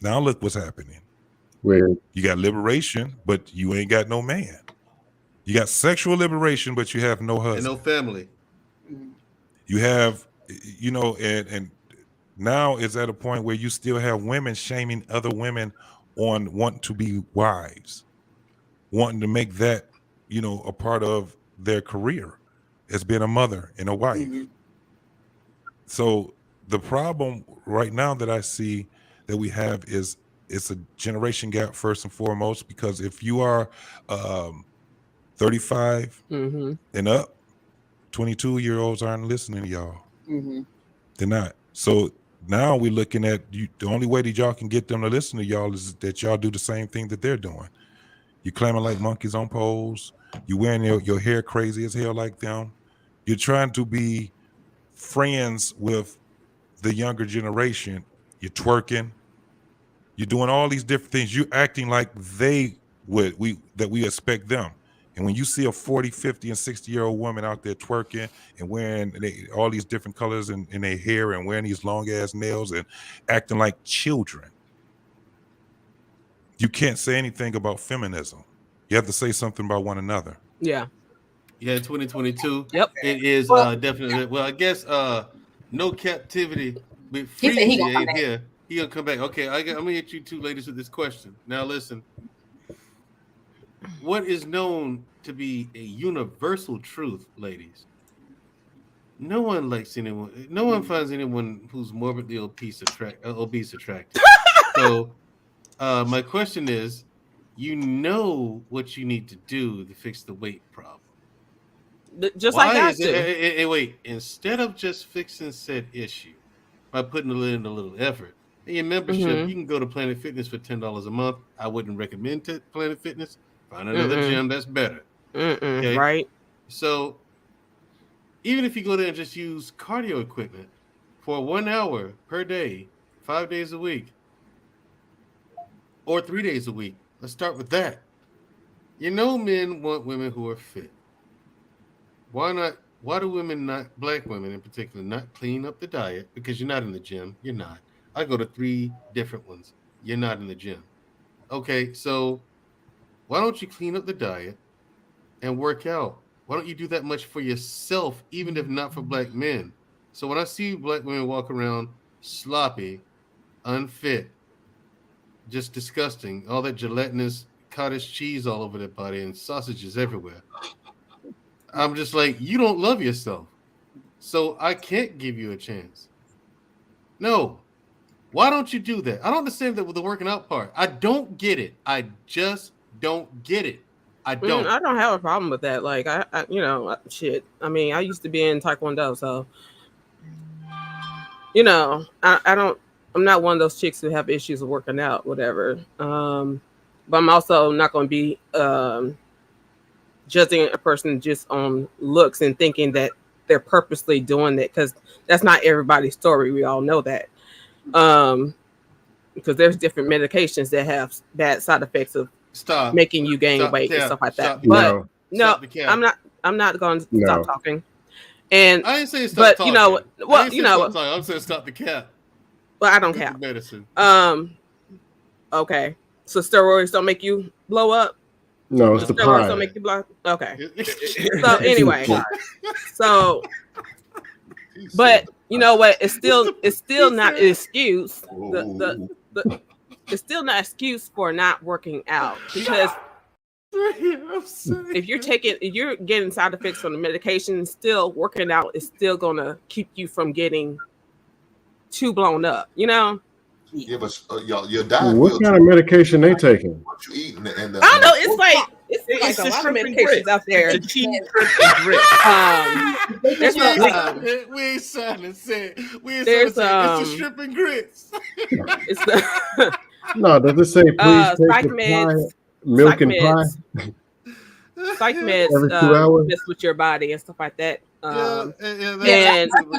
Now look what's happening. Weird. You got liberation, but you ain't got no man. You got sexual liberation, but you have no husband. And no family. You have, and now it's at a point where you still have women shaming other women on wanting to be wives, wanting to make that, a part of their career as being a mother and a wife. Mm-hmm. So the problem right now that I see that we have is it's a generation gap first and foremost, because if you are 35 and up, 22-year-olds aren't listening to y'all. Mm-hmm. They're not. So now we're looking at you. The only way that y'all can get them to listen to y'all is that y'all do the same thing that they're doing. You clamming like monkeys on poles. You wearing your hair crazy as hell like them. You're trying to be friends with the younger generation. You're twerking. You're doing all these different things. You're acting like we expect them. And when you see a 40, 50, and 60-year-old woman out there twerking and wearing all these different colors in their hair and wearing these long-ass nails and acting like children, you can't say anything about feminism. You have to say something about one another. Yeah. Yeah, 2022. Yep. It is definitely. Well, I guess no captivity. But Freezy ain't here. He gonna come back. Okay, I'm gonna hit you two ladies with this question. Now listen. What is known to be a universal truth, ladies? No one likes anyone. No one finds anyone who's morbidly obese attractive. So, my question is, you know what you need to do to fix the weight problem. Just like I do. Wait, instead of just fixing said issue by putting in a little effort, in your membership, you can go to Planet Fitness for $10 a month. I wouldn't recommend Planet Fitness. Find another gym that's better. Okay? Right. So even if you go there and just use cardio equipment for 1 hour per day, 5 days a week, or 3 days a week, let's start with that. Men want women who are fit. Why not? Why do women not, black women in particular, not clean up the diet? Because you're not in the gym. You're not. I go to 3 different ones. You're not in the gym. Okay, so why don't you clean up the diet and work out? Why don't you do that much for yourself, even if not for black men? So when I see black women walk around sloppy, unfit, just disgusting, all that gelatinous cottage cheese all over their body and sausages everywhere, I'm just like, you don't love yourself. So I can't give you a chance. No. Why don't you do that? I don't understand that with the working out part. I don't get it. I just don't get it. I don't. I don't have a problem with that. Like I shit. I mean, I used to be in Taekwondo, so I'm not one of those chicks who have issues with working out, whatever. But I'm also not going to be judging a person just on looks and thinking that they're purposely doing that, because that's not everybody's story. We all know that. Because there's different medications that have bad side effects of making you gain weight and stuff like that. But no, I'm not going to stop talking. And I ain't saying stop talking. I'm saying stop the cap. Well, I don't cap. Medicine. Okay. So steroids don't make you blow up? No, it's the steroids pie. don't make you blow up? Okay. So anyway, so but you know what? It's still not an excuse. It's still not an excuse for not working out, because if you're getting side effects from the medication, still working out is still gonna keep you from getting too blown up. Yeah, but your diet. What kind of medication they taking? What you eating? I don't know. It's like a lot of medications out there. We ain't signing said. It's the shrimp and grits. It's the does it say please take the pie, milk and pie? Psych meds every 2 hours mess with your body and stuff like that. And you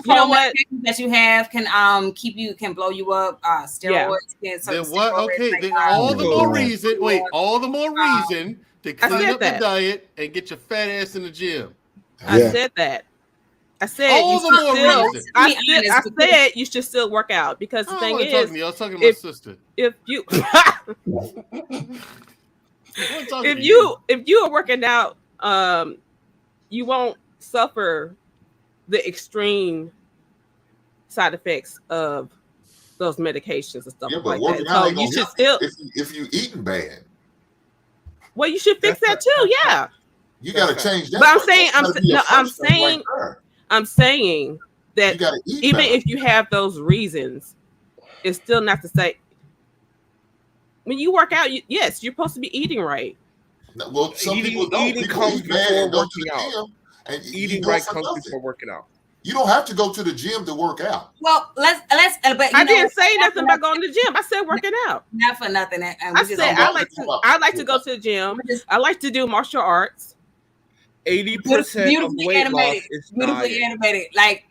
know what? That you have can can blow you up. Steroids can. Then what? Okay, then all the more reason. Wait, all the more reason to clean up the diet and get your fat ass in the gym. I said that. I said All you the more should reason. still. I said you should still work out because the thing is, I was talking to my sister. If you if you are working out, you won't suffer the extreme side effects of those medications and stuff like that. So you should still, if you eating bad. Well, you should fix that too. Yeah. You got to change that. But I'm saying that even if you have those reasons, it's still not to say when you work out. Yes, you're supposed to be eating right. Well, some people don't. Eating comes before working out. And eating right comes before working out. You don't have to go to the gym to work out. Well, let's. But I didn't say nothing about going to the gym. I said working out. Not for nothing. I said I like to go to the gym. I like to do martial arts. 80% of weight loss is beautifully animated. Like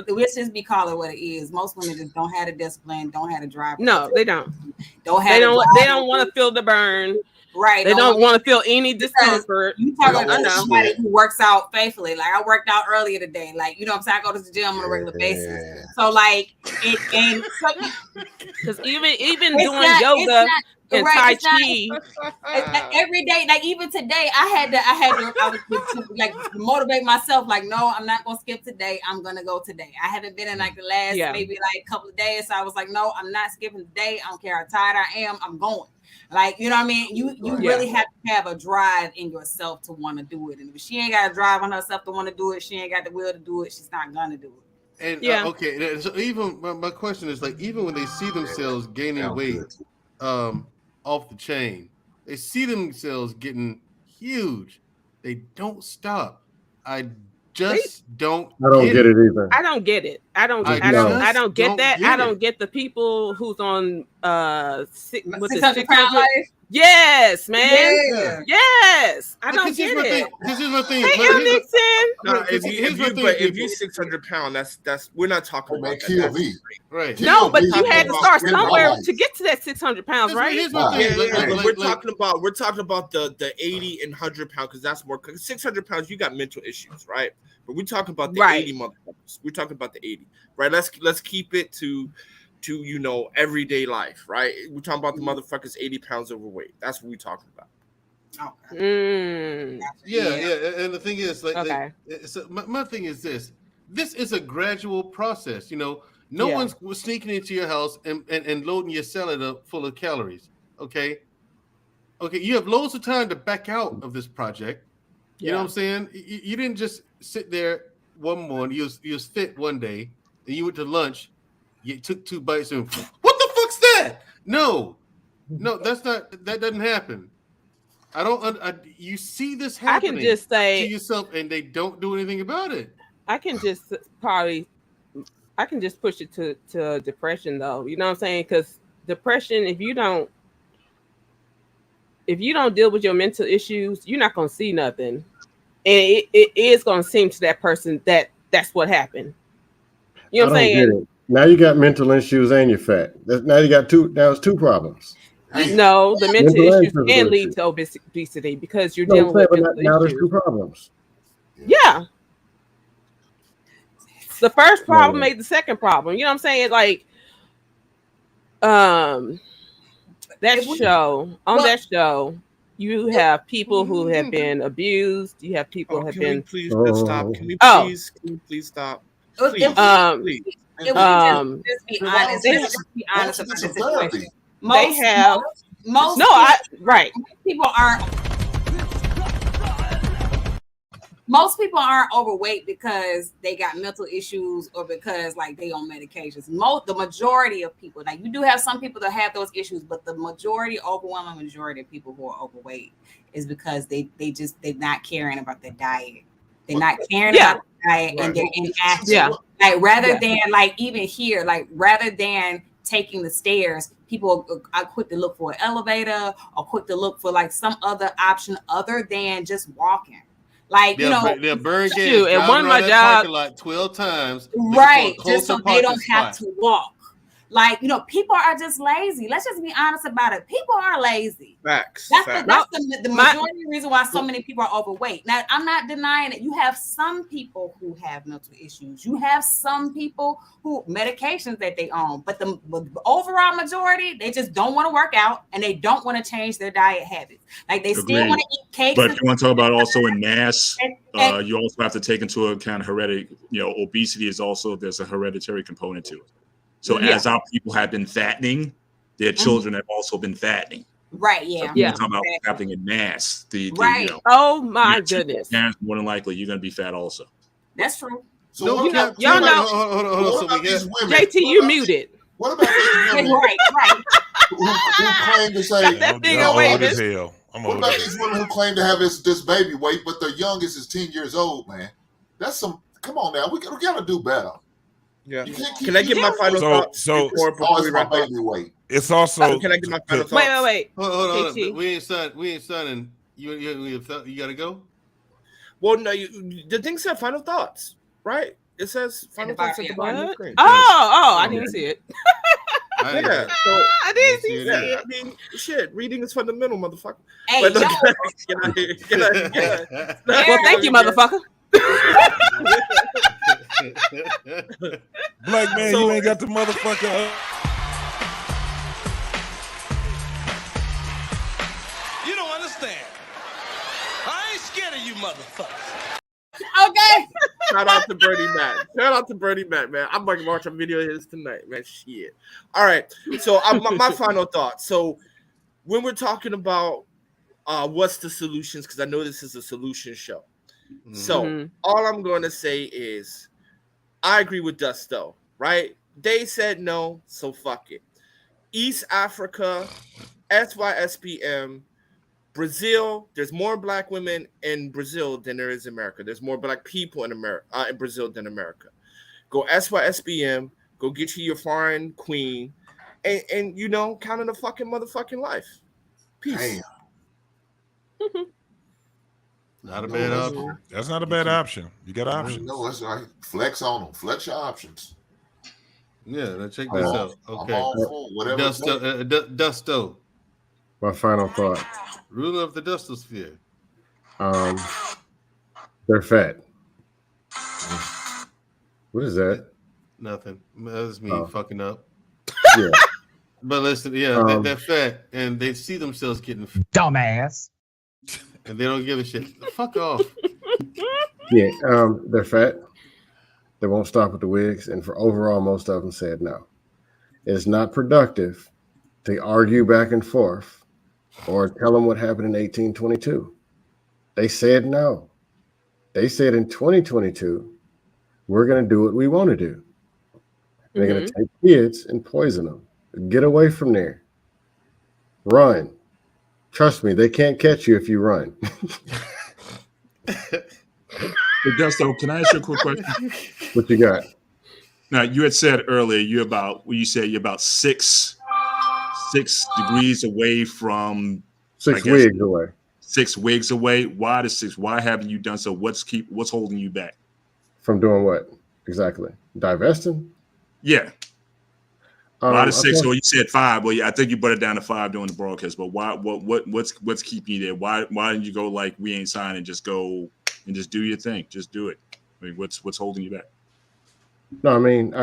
let's just be calling it what it is. Most women just don't have the discipline, don't have the drive. No, they don't. They don't want to feel the burn. Right. They don't want to feel any discomfort. You talking about somebody who works out faithfully. Like I worked out earlier today. Like, you know what I'm saying? I go to the gym on a regular basis. So like because even doing yoga and Tai Chi every day, like even today, I had to like motivate myself. Like, no, I'm not gonna skip today. I'm gonna go today. I haven't been in like the last maybe like couple of days. So I was like, no, I'm not skipping today. I don't care how tired I am. I'm going. Like, you know what I mean? You really have to have a drive in yourself to want to do it. And if she ain't got a drive on herself to want to do it, she ain't got the will to do it, she's not gonna do it. And okay, so even my question is like, even when they see themselves gaining weight off the chain, they see themselves getting huge, they don't stop. I don't get it either. I don't get it. I don't get that. I don't get the people who's on 600 pound life. Yes, man. Yeah. Yes. I don't get it. Here's my thing. If you're 600 pounds, that's we're not talking about that. Kill me. Right. No, but you had to start somewhere to get to that 600 pounds, right? Here's my thing. We're talking about the 80 and 100 pounds because that's more. 600 pounds, you got mental issues, right? But we're talking about the 80 motherfuckers. We're talking about the 80, right? Let's keep it to everyday life, right? We're talking about the motherfuckers 80 pounds overweight. That's what we're talking about. Okay. Yeah. And the thing is, like, so my thing is this is a gradual process. No one's sneaking into your house and loading your salad up full of calories. Okay, you have loads of time to back out of this project. You know what I'm saying? You didn't just sit there one morning. You was fit one day, and you went to lunch. You took 2 bites and what the fuck's that? No, that doesn't happen. I don't. You see this happening. I can just say to yourself, and they don't do anything about it. I can just push it to depression, though. You know what I'm saying? Because depression, if you don't deal with your mental issues, you're not gonna see nothing, and it is gonna seem to that person that that's what happened. You know what I'm saying? Now you got mental issues and you're fat. Now you got two. Now it's 2 problems. No, the mental issues can lead to obesity because you're dealing with mental issues. Now there's 2 problems. Yeah. The first problem made the second problem. You know what I'm saying? Like, that show, you have people who have been abused. You have people who have been. Please stop. Can we please stop? Please. Just be honest. Just be honest about the situation. Most people aren't overweight because they got mental issues or because like they on medications. The majority of people, like you do have some people that have those issues, but the overwhelming majority of people who are overweight is because they're not caring about their diet. They're not caring about the diet and they're inactive. Yeah. Like rather than like even here, like rather than taking the stairs, people are quick to look for an elevator or quick to look for like some other option other than just walking. Like they'll burn gas and one of my jobs like 12 times, right? Just so they don't have to walk. Like, people are just lazy. Let's just be honest about it. People are lazy. Facts. That's the majority reason why so many people are overweight. Now, I'm not denying it. You have some people who have mental issues. You have some people who medications that they own, but the overall majority, they just don't want to work out and they don't want to change their diet habits. Like they still want to eat cakes. But you want to talk about also in mass, you also have to take into account heredity. Obesity is also, there's a hereditary component to it. So as our people have been fattening, their children have also been fattening. Right. Yeah. So talking about what's happening in mass. Oh my goodness. Parents, more than likely, you're going to be fat also. That's true. So y'all know. What about these women? JT, you muted. What about these women? Right. Who claim to say that thing away, what about these women who claim to have this baby weight, but their youngest is 10 years old, man? That's some. Come on now, we gotta do better. Yeah. Can I get my final thoughts? Before we wrap up? It's also. Can I get my final thoughts? Wait. Hold on. We ain't signing. You gotta go. Well, no. The thing said final thoughts, right? It says final thoughts at the bottom of the screen. I didn't see it. Yeah, so I didn't see it. I mean, shit. Reading is fundamental, motherfucker. Hey, Get out here. Well, thank you, motherfucker. Black man, you ain't got the motherfucker. You don't understand. I ain't scared of you motherfuckers. Okay. Shout out to Bernie Mac, man. I'm going to watch a video of his tonight, man. Shit. All right. So my final thoughts. So when we're talking about what's the solutions, because I know this is a solution show. Mm-hmm. So all I'm going to say is I agree with Dusto, right? They said no, so fuck it. East Africa, SYSPM, Brazil, there's more black women in Brazil than there is in America. There's more black people in Brazil than America. Go SYSBM, go get you your foreign queen, and count on the fucking motherfucking life. Peace. Not a bad option. That's not a bad option. You got options. No, that's right. Flex on them. Flex your options. Yeah, now check this out. Okay. I'm all for whatever. Dusto. My final thought. Ruler of the Dustosphere. They're fat. What is that? Nothing. That's me fucking up. Yeah. But listen, they're fat and they see themselves getting dumbass. And they don't give a shit. Fuck off. Yeah, they're fat. They won't stop at the wigs. And for overall, most of them said no. It's not productive to argue back and forth or tell them what happened in 1822. They said no. They said in 2022, we're going to do what we want to do. They're going to take kids and poison them. Get away from there. Run. Trust me, they can't catch you if you run. Dusto, can I ask you a quick question? What you got? Now, you had said earlier you're about 6 degrees away from 6 wigs away. 6 wigs away. Why the 6? Why haven't you done so? What's holding you back? From doing what exactly? Divesting? Yeah. Why the 6? Or you said 5. Well, yeah, I think you put it down to 5 during the broadcast. But why? What's keeping you there? Why didn't you go like we ain't signing? Just go and just do your thing. Just do it. I mean, what's holding you back? No, I mean,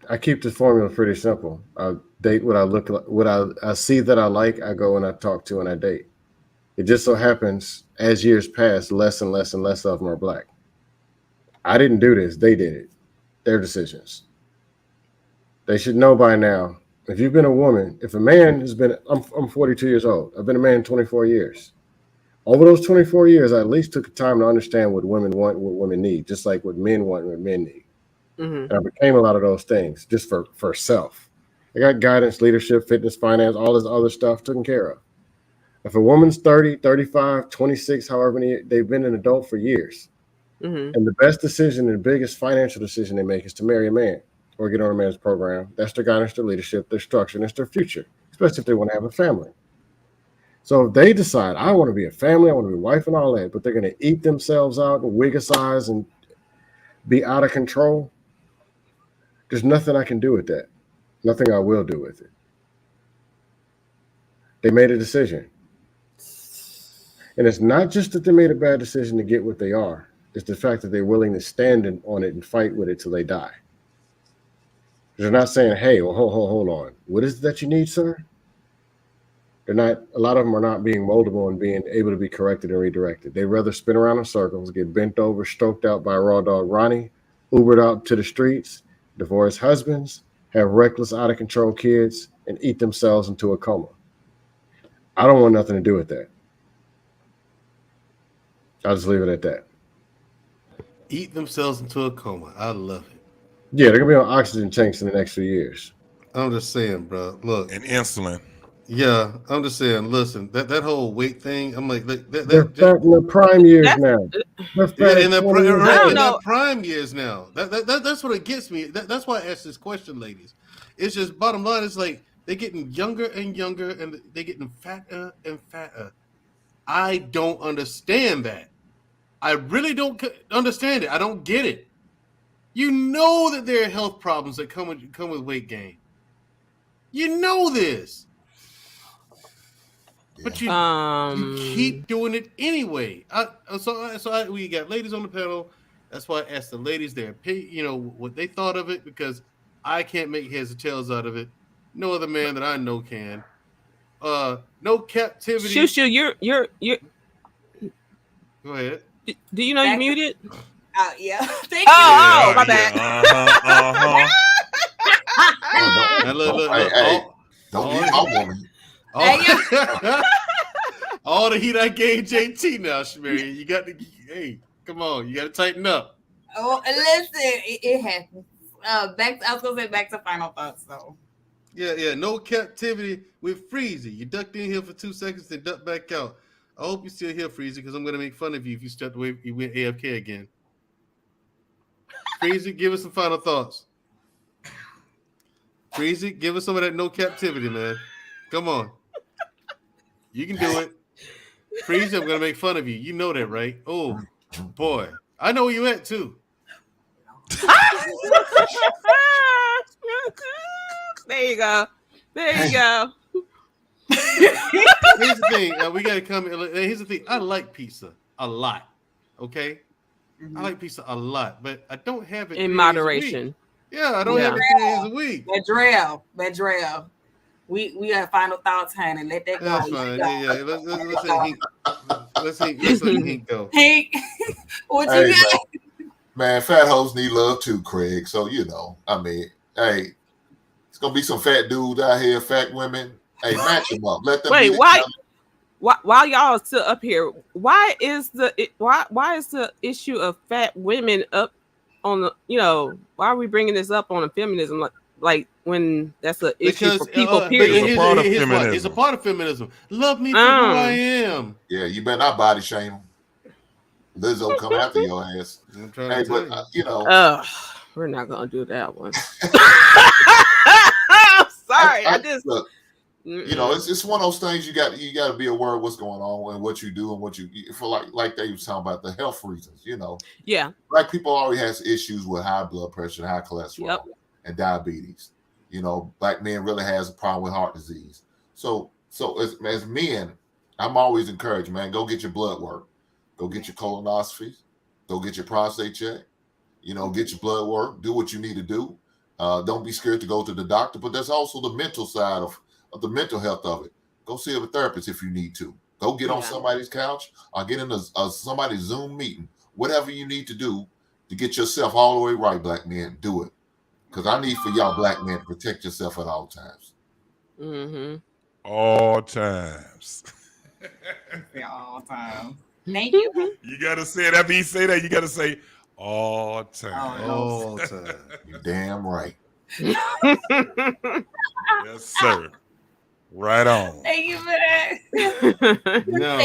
I keep the formula pretty simple. I date what I look like, what I see that I like. I go and I talk to and I date. It just so happens as years pass, less and less and less of them are black. I didn't do this. They did it. Their decisions. They should know by now. If you've been a woman, if a man has been, I'm 42 years old. I've been a man 24 years. Over those 24 years, I at least took the time to understand what women want and what women need, just like what men want and what men need. And I became a lot of those things just for self. I got guidance, leadership, fitness, finance, all this other stuff taken care of. If a woman's 30, 35, 26, however many, they've been an adult for years. And the best decision and biggest financial decision they make is to marry a man or get on a man's program. That's their guidance, their leadership, their structure, and it's their future, especially if they want to have a family. So if they decide, I want to be a family, I want to be a wife and all that, but they're going to eat themselves out and wigicize and be out of control, there's nothing I can do with that. Nothing I will do with it. They made a decision. And it's not just that they made a bad decision to get what they are. It's the fact that they're willing to stand on it and fight with it till they die. They're not saying, hey, well, hold on. What is it that you need, sir? They're not, a lot of them are not being moldable and being able to be corrected and redirected. They rather spin around in circles, get bent over, stroked out by raw dog Ronnie, Ubered out to the streets, divorce husbands, have reckless, out of control kids, and eat themselves into a coma. I don't want nothing to do with that. I'll just leave it at that. Eat themselves into a coma. I love it. Yeah, they're gonna be on oxygen tanks in the next few years. I'm just saying, bro. Look, and insulin. Yeah, I'm just saying. Listen, that whole weight thing. I'm like, they're fat in their prime years now. They're fat in their know. prime years now. That's what it gets me. That's why I asked this question, ladies. It's just bottom line. It's like they're getting younger and younger, and they're getting fatter and fatter. I don't understand that. I really don't understand it. I don't get it. You know that there are health problems that come with weight gain. You know this. But you keep doing it anyway. So we got ladies on the panel. That's why I asked the ladies their opinion, what they thought of it, because I can't make heads or tails out of it. No other man that I know can. No captivity. ShuShu, you're. Go ahead. Do you know you muted? Yeah. Thank you. Oh, my bad. Look. Hey, don't be my woman. All the heat I gave JT now, Shmiri. You got to, come on. You got to tighten up. Oh, listen, it happens. I was going to say back to final thoughts, though. Yeah. No captivity with Freezy. You ducked in here for 2 seconds, then ducked back out. I hope you're still here, Freezy, because I'm going to make fun of you if you stepped away. You went AFK again. Freezy, give us some final thoughts. Freezy, give us some of that no captivity, man. Come on. You can do it. Freezy, I'm going to make fun of you. You know that, right? Oh, boy. I know where you at, too. There you go. Here's the thing. We got to come. Here's the thing. I like pizza a lot. Okay? Mm-hmm. I like pizza a lot, but I don't have it in moderation. Yeah, I don't have it 3 days a week. Mandrell. We have final thoughts, honey. Let that go. That's fine. Yeah. Let's let Hink go. Hink, what you got? Man, fat hoes need love too, Craig. So it's gonna be some fat dudes out here, fat women. Hey, match them up. Let them. Wait, while y'all are still up here, why is the issue of fat women up on the? Why are we bringing this up on a feminism like when that's an issue for people? Period. It's a part of feminism. Love me for who I am. Yeah, you better not body shame them. Lizzo come after your ass. We're not gonna do that one. Sorry, it's one of those things you got to be aware of what's going on and what you do and what you for like they were talking about the health reasons. Yeah, black people already has issues with high blood pressure, high cholesterol, and diabetes. Black men really has a problem with heart disease. So as men, I'm always encouraged, man, go get your blood work, go get your colonoscopies, go get your prostate check, get your blood work, do what you need to do. Don't be scared to go to the doctor, but there's also the mental side of the mental health of it. Go see a therapist if you need to. Go get on somebody's couch or get in somebody's Zoom meeting. Whatever you need to do to get yourself all the way right, black men, do it. Because I need for y'all black men to protect yourself at all times. Mm-hmm. All times. All times. Thank you. You got to say it after you say that. You got to say all time. All time. You're damn right. Yes, sir. Right on. Thank you for that. No,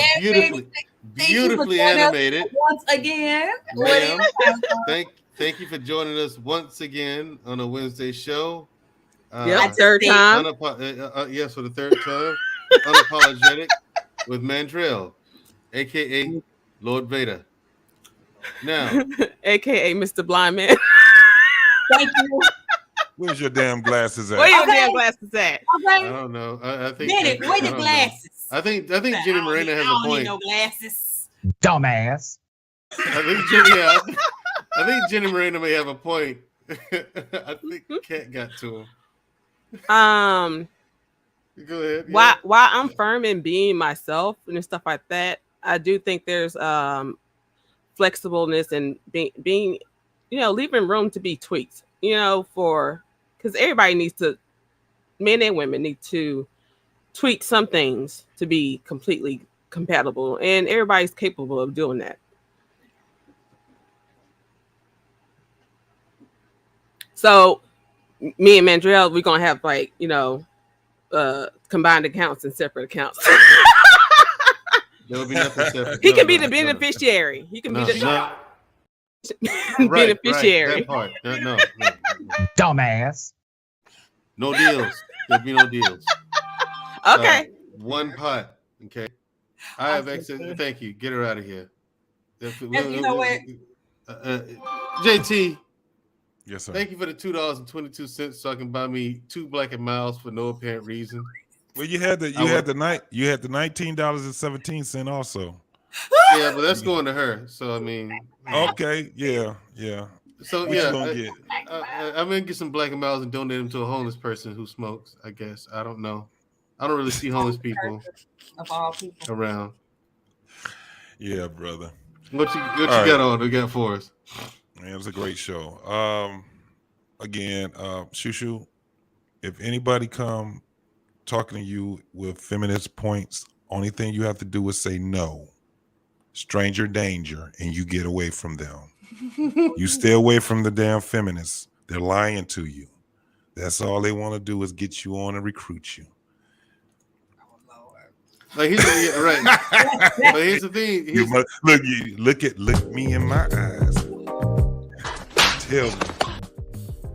beautifully animated. Once again. Thank you for joining us once again on a Wednesday show. Third time. Yes, for the third time. Unapologetic with Mandrell, a.k.a. Lord Vader. Now, a.k.a. Mr. Blind Man. Thank you. Where's your damn glasses at? Where your damn glasses at? I don't know. I think. Bennett, where your glasses? I think Jenny Moreno has a point. Need no glasses. Dumbass. I think Jenny Moreno may have a point. I think Cat got to him. Go ahead. While I'm firm in being myself and stuff like that, I do think there's flexibleness and being leaving room to be tweaked. Because everybody needs to, men and women need to tweak some things to be completely compatible, and everybody's capable of doing that. So me and Mandrell, we're gonna have combined accounts and separate accounts. There will be nothing separate. He can be the beneficiary. He can be the beneficiary. That part. No. Dumbass. No deals. There'll be no deals. Okay. One pot. Okay. I have access. Thank you. Get her out of here. You know what? JT. Yes, sir. Thank you for the $2.22 so I can buy me 2 Black and Miles for no apparent reason. Well, you had the $19.17 also. Yeah, but that's going to her. So I mean. Okay. Yeah. So what yeah, you gonna get? I'm gonna get some Black and Miles and donate them to a homeless person who smokes. I guess I don't know. I don't really see homeless people of all people around. Yeah, brother. What you got on? We got for us. Man, it was a great show. Again, Shushu, if anybody come talking to you with feminist points, only thing you have to do is say no. Stranger danger, and you get away from them. You stay away from the damn feminists. They're lying to you. That's all they want to do is get you on and recruit you. Like right. But here's the thing. Look me in my eyes. Tell me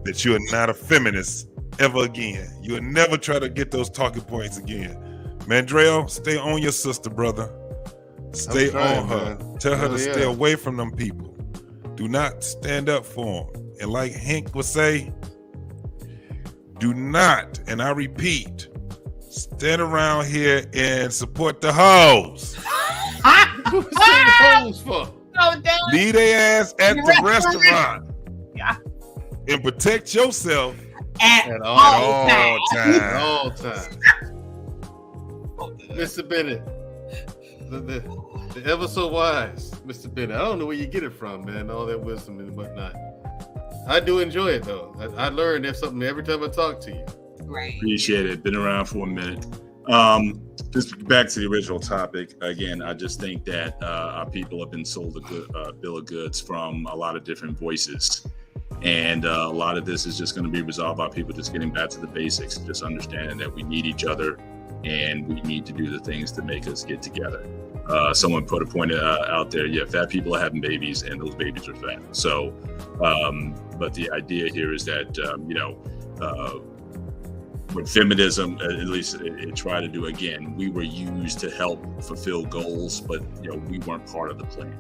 that you are not a feminist ever again. You will never try to get those talking points again. Mandrell, stay on your sister, brother. Stay on her. Man. Tell her to stay away from them people. Do not stand up for them. And like Hank would say, do not, and I repeat, stand around here and support the hoes. What's the hoes for? Leave their ass at the restaurant. Yeah. And protect yourself at all times. At all times. Mr. Bennett, the ever so wise Mr. Bennett. I don't know where you get it from, man. All that wisdom and whatnot. I do enjoy it though. I learn there's something every time I talk to you. Right. Appreciate it. Been around for a minute. Just back to the original topic again. I just think that our people have been sold a good bill of goods from a lot of different voices, and a lot of this is just going to be resolved by people just getting back to the basics, just understanding that we need each other and we need to do the things to make us get together. Someone put a point out there. Yeah, fat people are having babies, and those babies are fat. So, but the idea here is that with feminism, at least it tried to do, again, we were used to help fulfill goals, but we weren't part of the plan.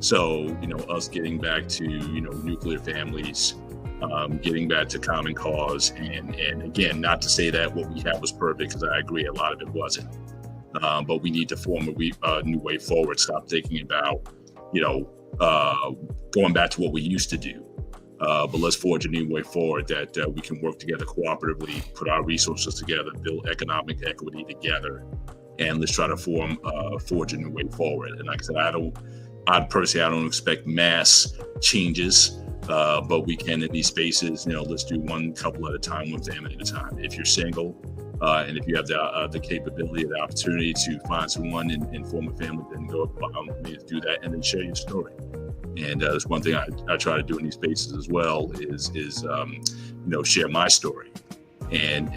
So us getting back to nuclear families, getting back to common cause, and again, not to say that what we had was perfect, because I agree a lot of it wasn't, but we need to form a new way forward. Stop thinking about going back to what we used to do. But let's forge a new way forward that we can work together cooperatively, put our resources together, build economic equity together, and let's try to forge a new way forward. And like I said, I don't expect mass changes, but we can in these spaces, let's do one couple at a time, one family at a time. If you're single, and if you have the capability, the opportunity to find someone and form a family, then go do that and then share your story. And that's one thing I try to do in these spaces as well is share my story, and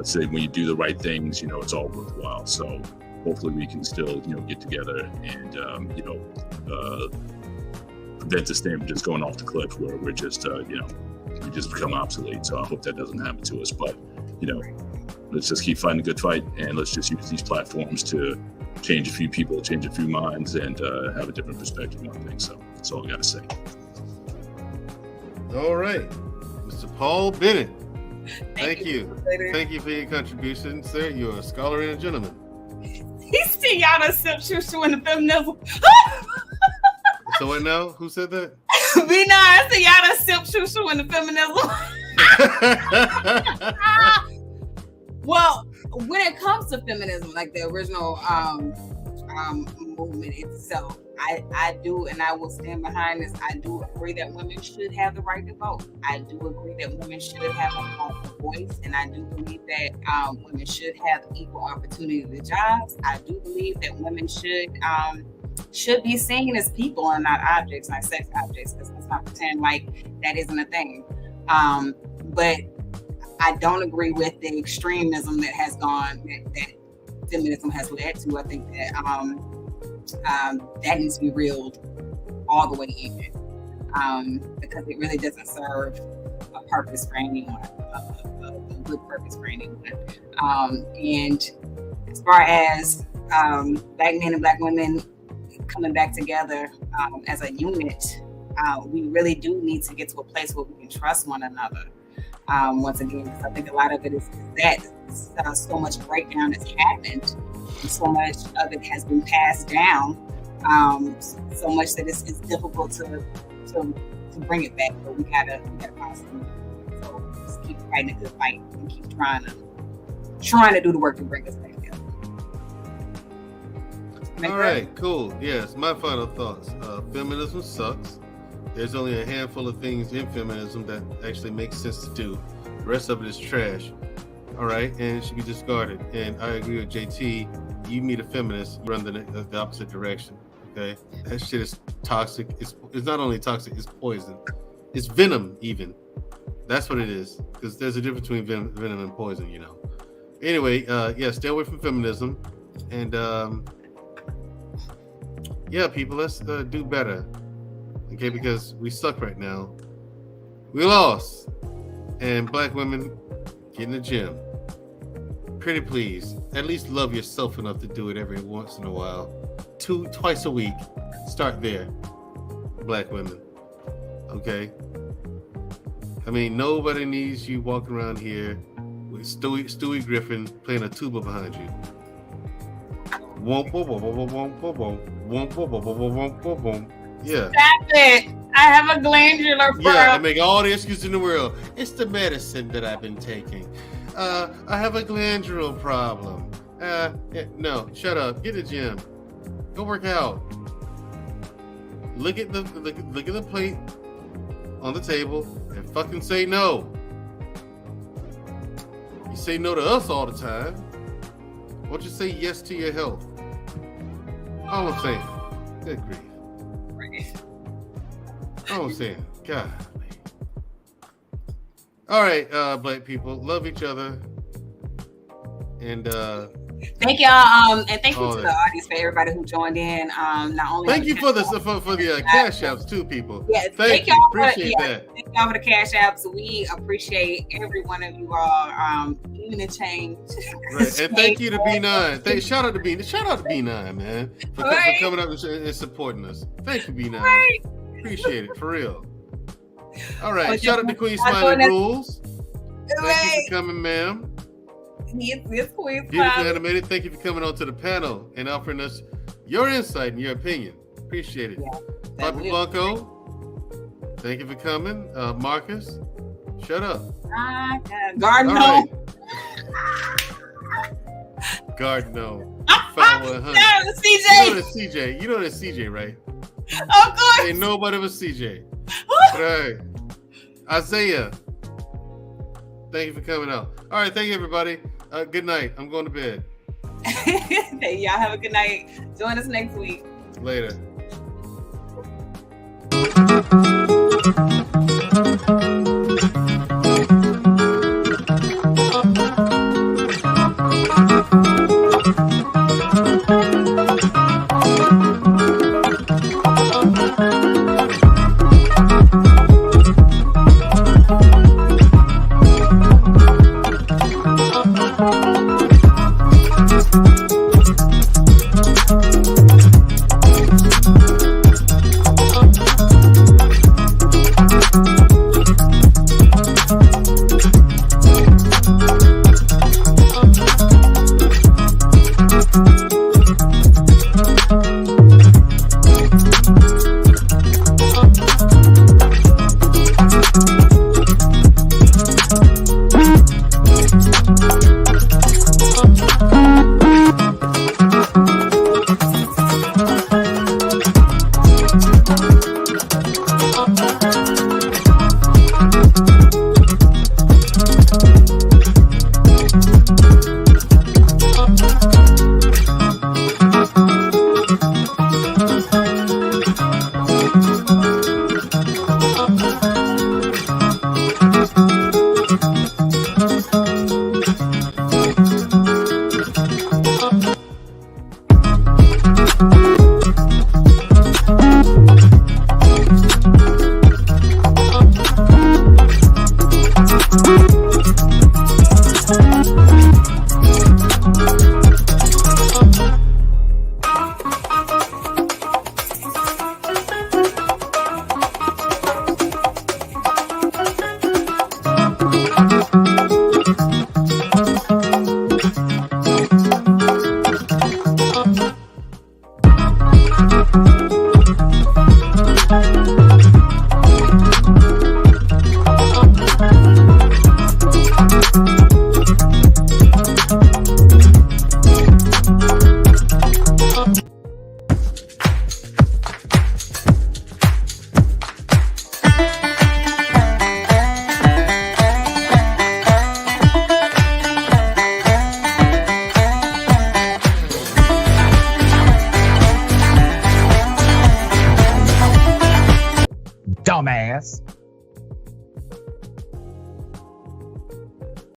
say when you do the right things, it's all worthwhile. So hopefully we can still get together and prevent this thing from just going off the cliff where we're just we just become obsolete. So I hope that doesn't happen to us. But let's just keep fighting a good fight, and let's just use these platforms to change a few people, change a few minds, and have a different perspective on things. So that's all I got to say. All right, Mr. Paul Bennett. Thank you. Later. Thank you for your contribution, sir. You're a scholar and a gentleman. He's Tiana SECURITY in the feminism. So what now? Who said that? Be nice, Tiana SECURITY in the feminism. Well, when it comes to feminism, like the original movement itself, I do, and I will stand behind this. I do agree that women should have the right to vote. I do agree that women should have a voice, and I do believe that women should have equal opportunity to jobs. I do believe that women should be seen as people and not objects, not sex objects. Because let's not pretend like that isn't a thing. But I don't agree with the extremism that has gone that feminism has led to. I think that that needs to be reeled all the way in, because it really doesn't serve a purpose for anyone, a good purpose for anyone. And as far as Black men and Black women coming back together as a unit, we really do need to get to a place where we can trust one another. Once again, because I think a lot of it is that so much breakdown has happened, and so much of it has been passed down, so much that it's difficult to bring it back. But we gotta find something. So just keep fighting a good fight and keep trying to do the work to bring us back together. All right, cool. Yes, my final thoughts. Feminism sucks. There's only a handful of things in feminism that actually make sense to do. The rest of it is trash. All right, and it should be discarded. And I agree with JT. You meet a feminist, you run the opposite direction. Okay, that shit is toxic. It's not only toxic, it's poison. It's venom, even. That's what it is. Because there's a difference between venom and poison, you know. Anyway, yeah, stay away from feminism. And yeah, people, let's do better. Okay, because we suck right now. We lost. And Black women, get in the gym. Pretty please. At least love yourself enough to do it every once in a while. Twice a week. Start there. Black women. Okay? I mean, nobody needs you walking around here with Stewie Griffin playing a tuba behind you. Yeah. Stop it. I have a glandular problem. Yeah, I make all the excuses in the world. It's the medicine that I've been taking. I have a glandular problem. No, shut up. Get in the gym. Go work out. Look at the plate on the table and fucking say no. You say no to us all the time. Why don't you say yes to your health? All I'm saying. Good grief. All I'm saying. God. All right, Black people, love each other. And thank y'all, and thank you to the audience for everybody who joined in. Not only thank you for the cash apps too, people. Yeah, thank you. Appreciate that. Thank y'all for the cash apps. We appreciate every one of you all. Even the change. Right. And thank you to B9. Shout out to B9, man, for coming up and supporting us. Thank you, B9. Right. Appreciate it for real. All right, shout out to Queen Smiley Rules. Thank you for coming, ma'am. Yes, Queen. Beautiful animated. Thank you for coming on to the panel and offering us your insight and your opinion. Appreciate it. Yeah, Bobby Blanco, thank you for coming. Marcus, shut up. Gardno. Right. Gardno. CJ. You know that's CJ, right? Of course. Ain't nobody but CJ. Right. Isaiah, thank you for coming out. All right, thank you, everybody. Good night. I'm going to bed. Hey, y'all have a good night. Join us next week. Later. Dumbass.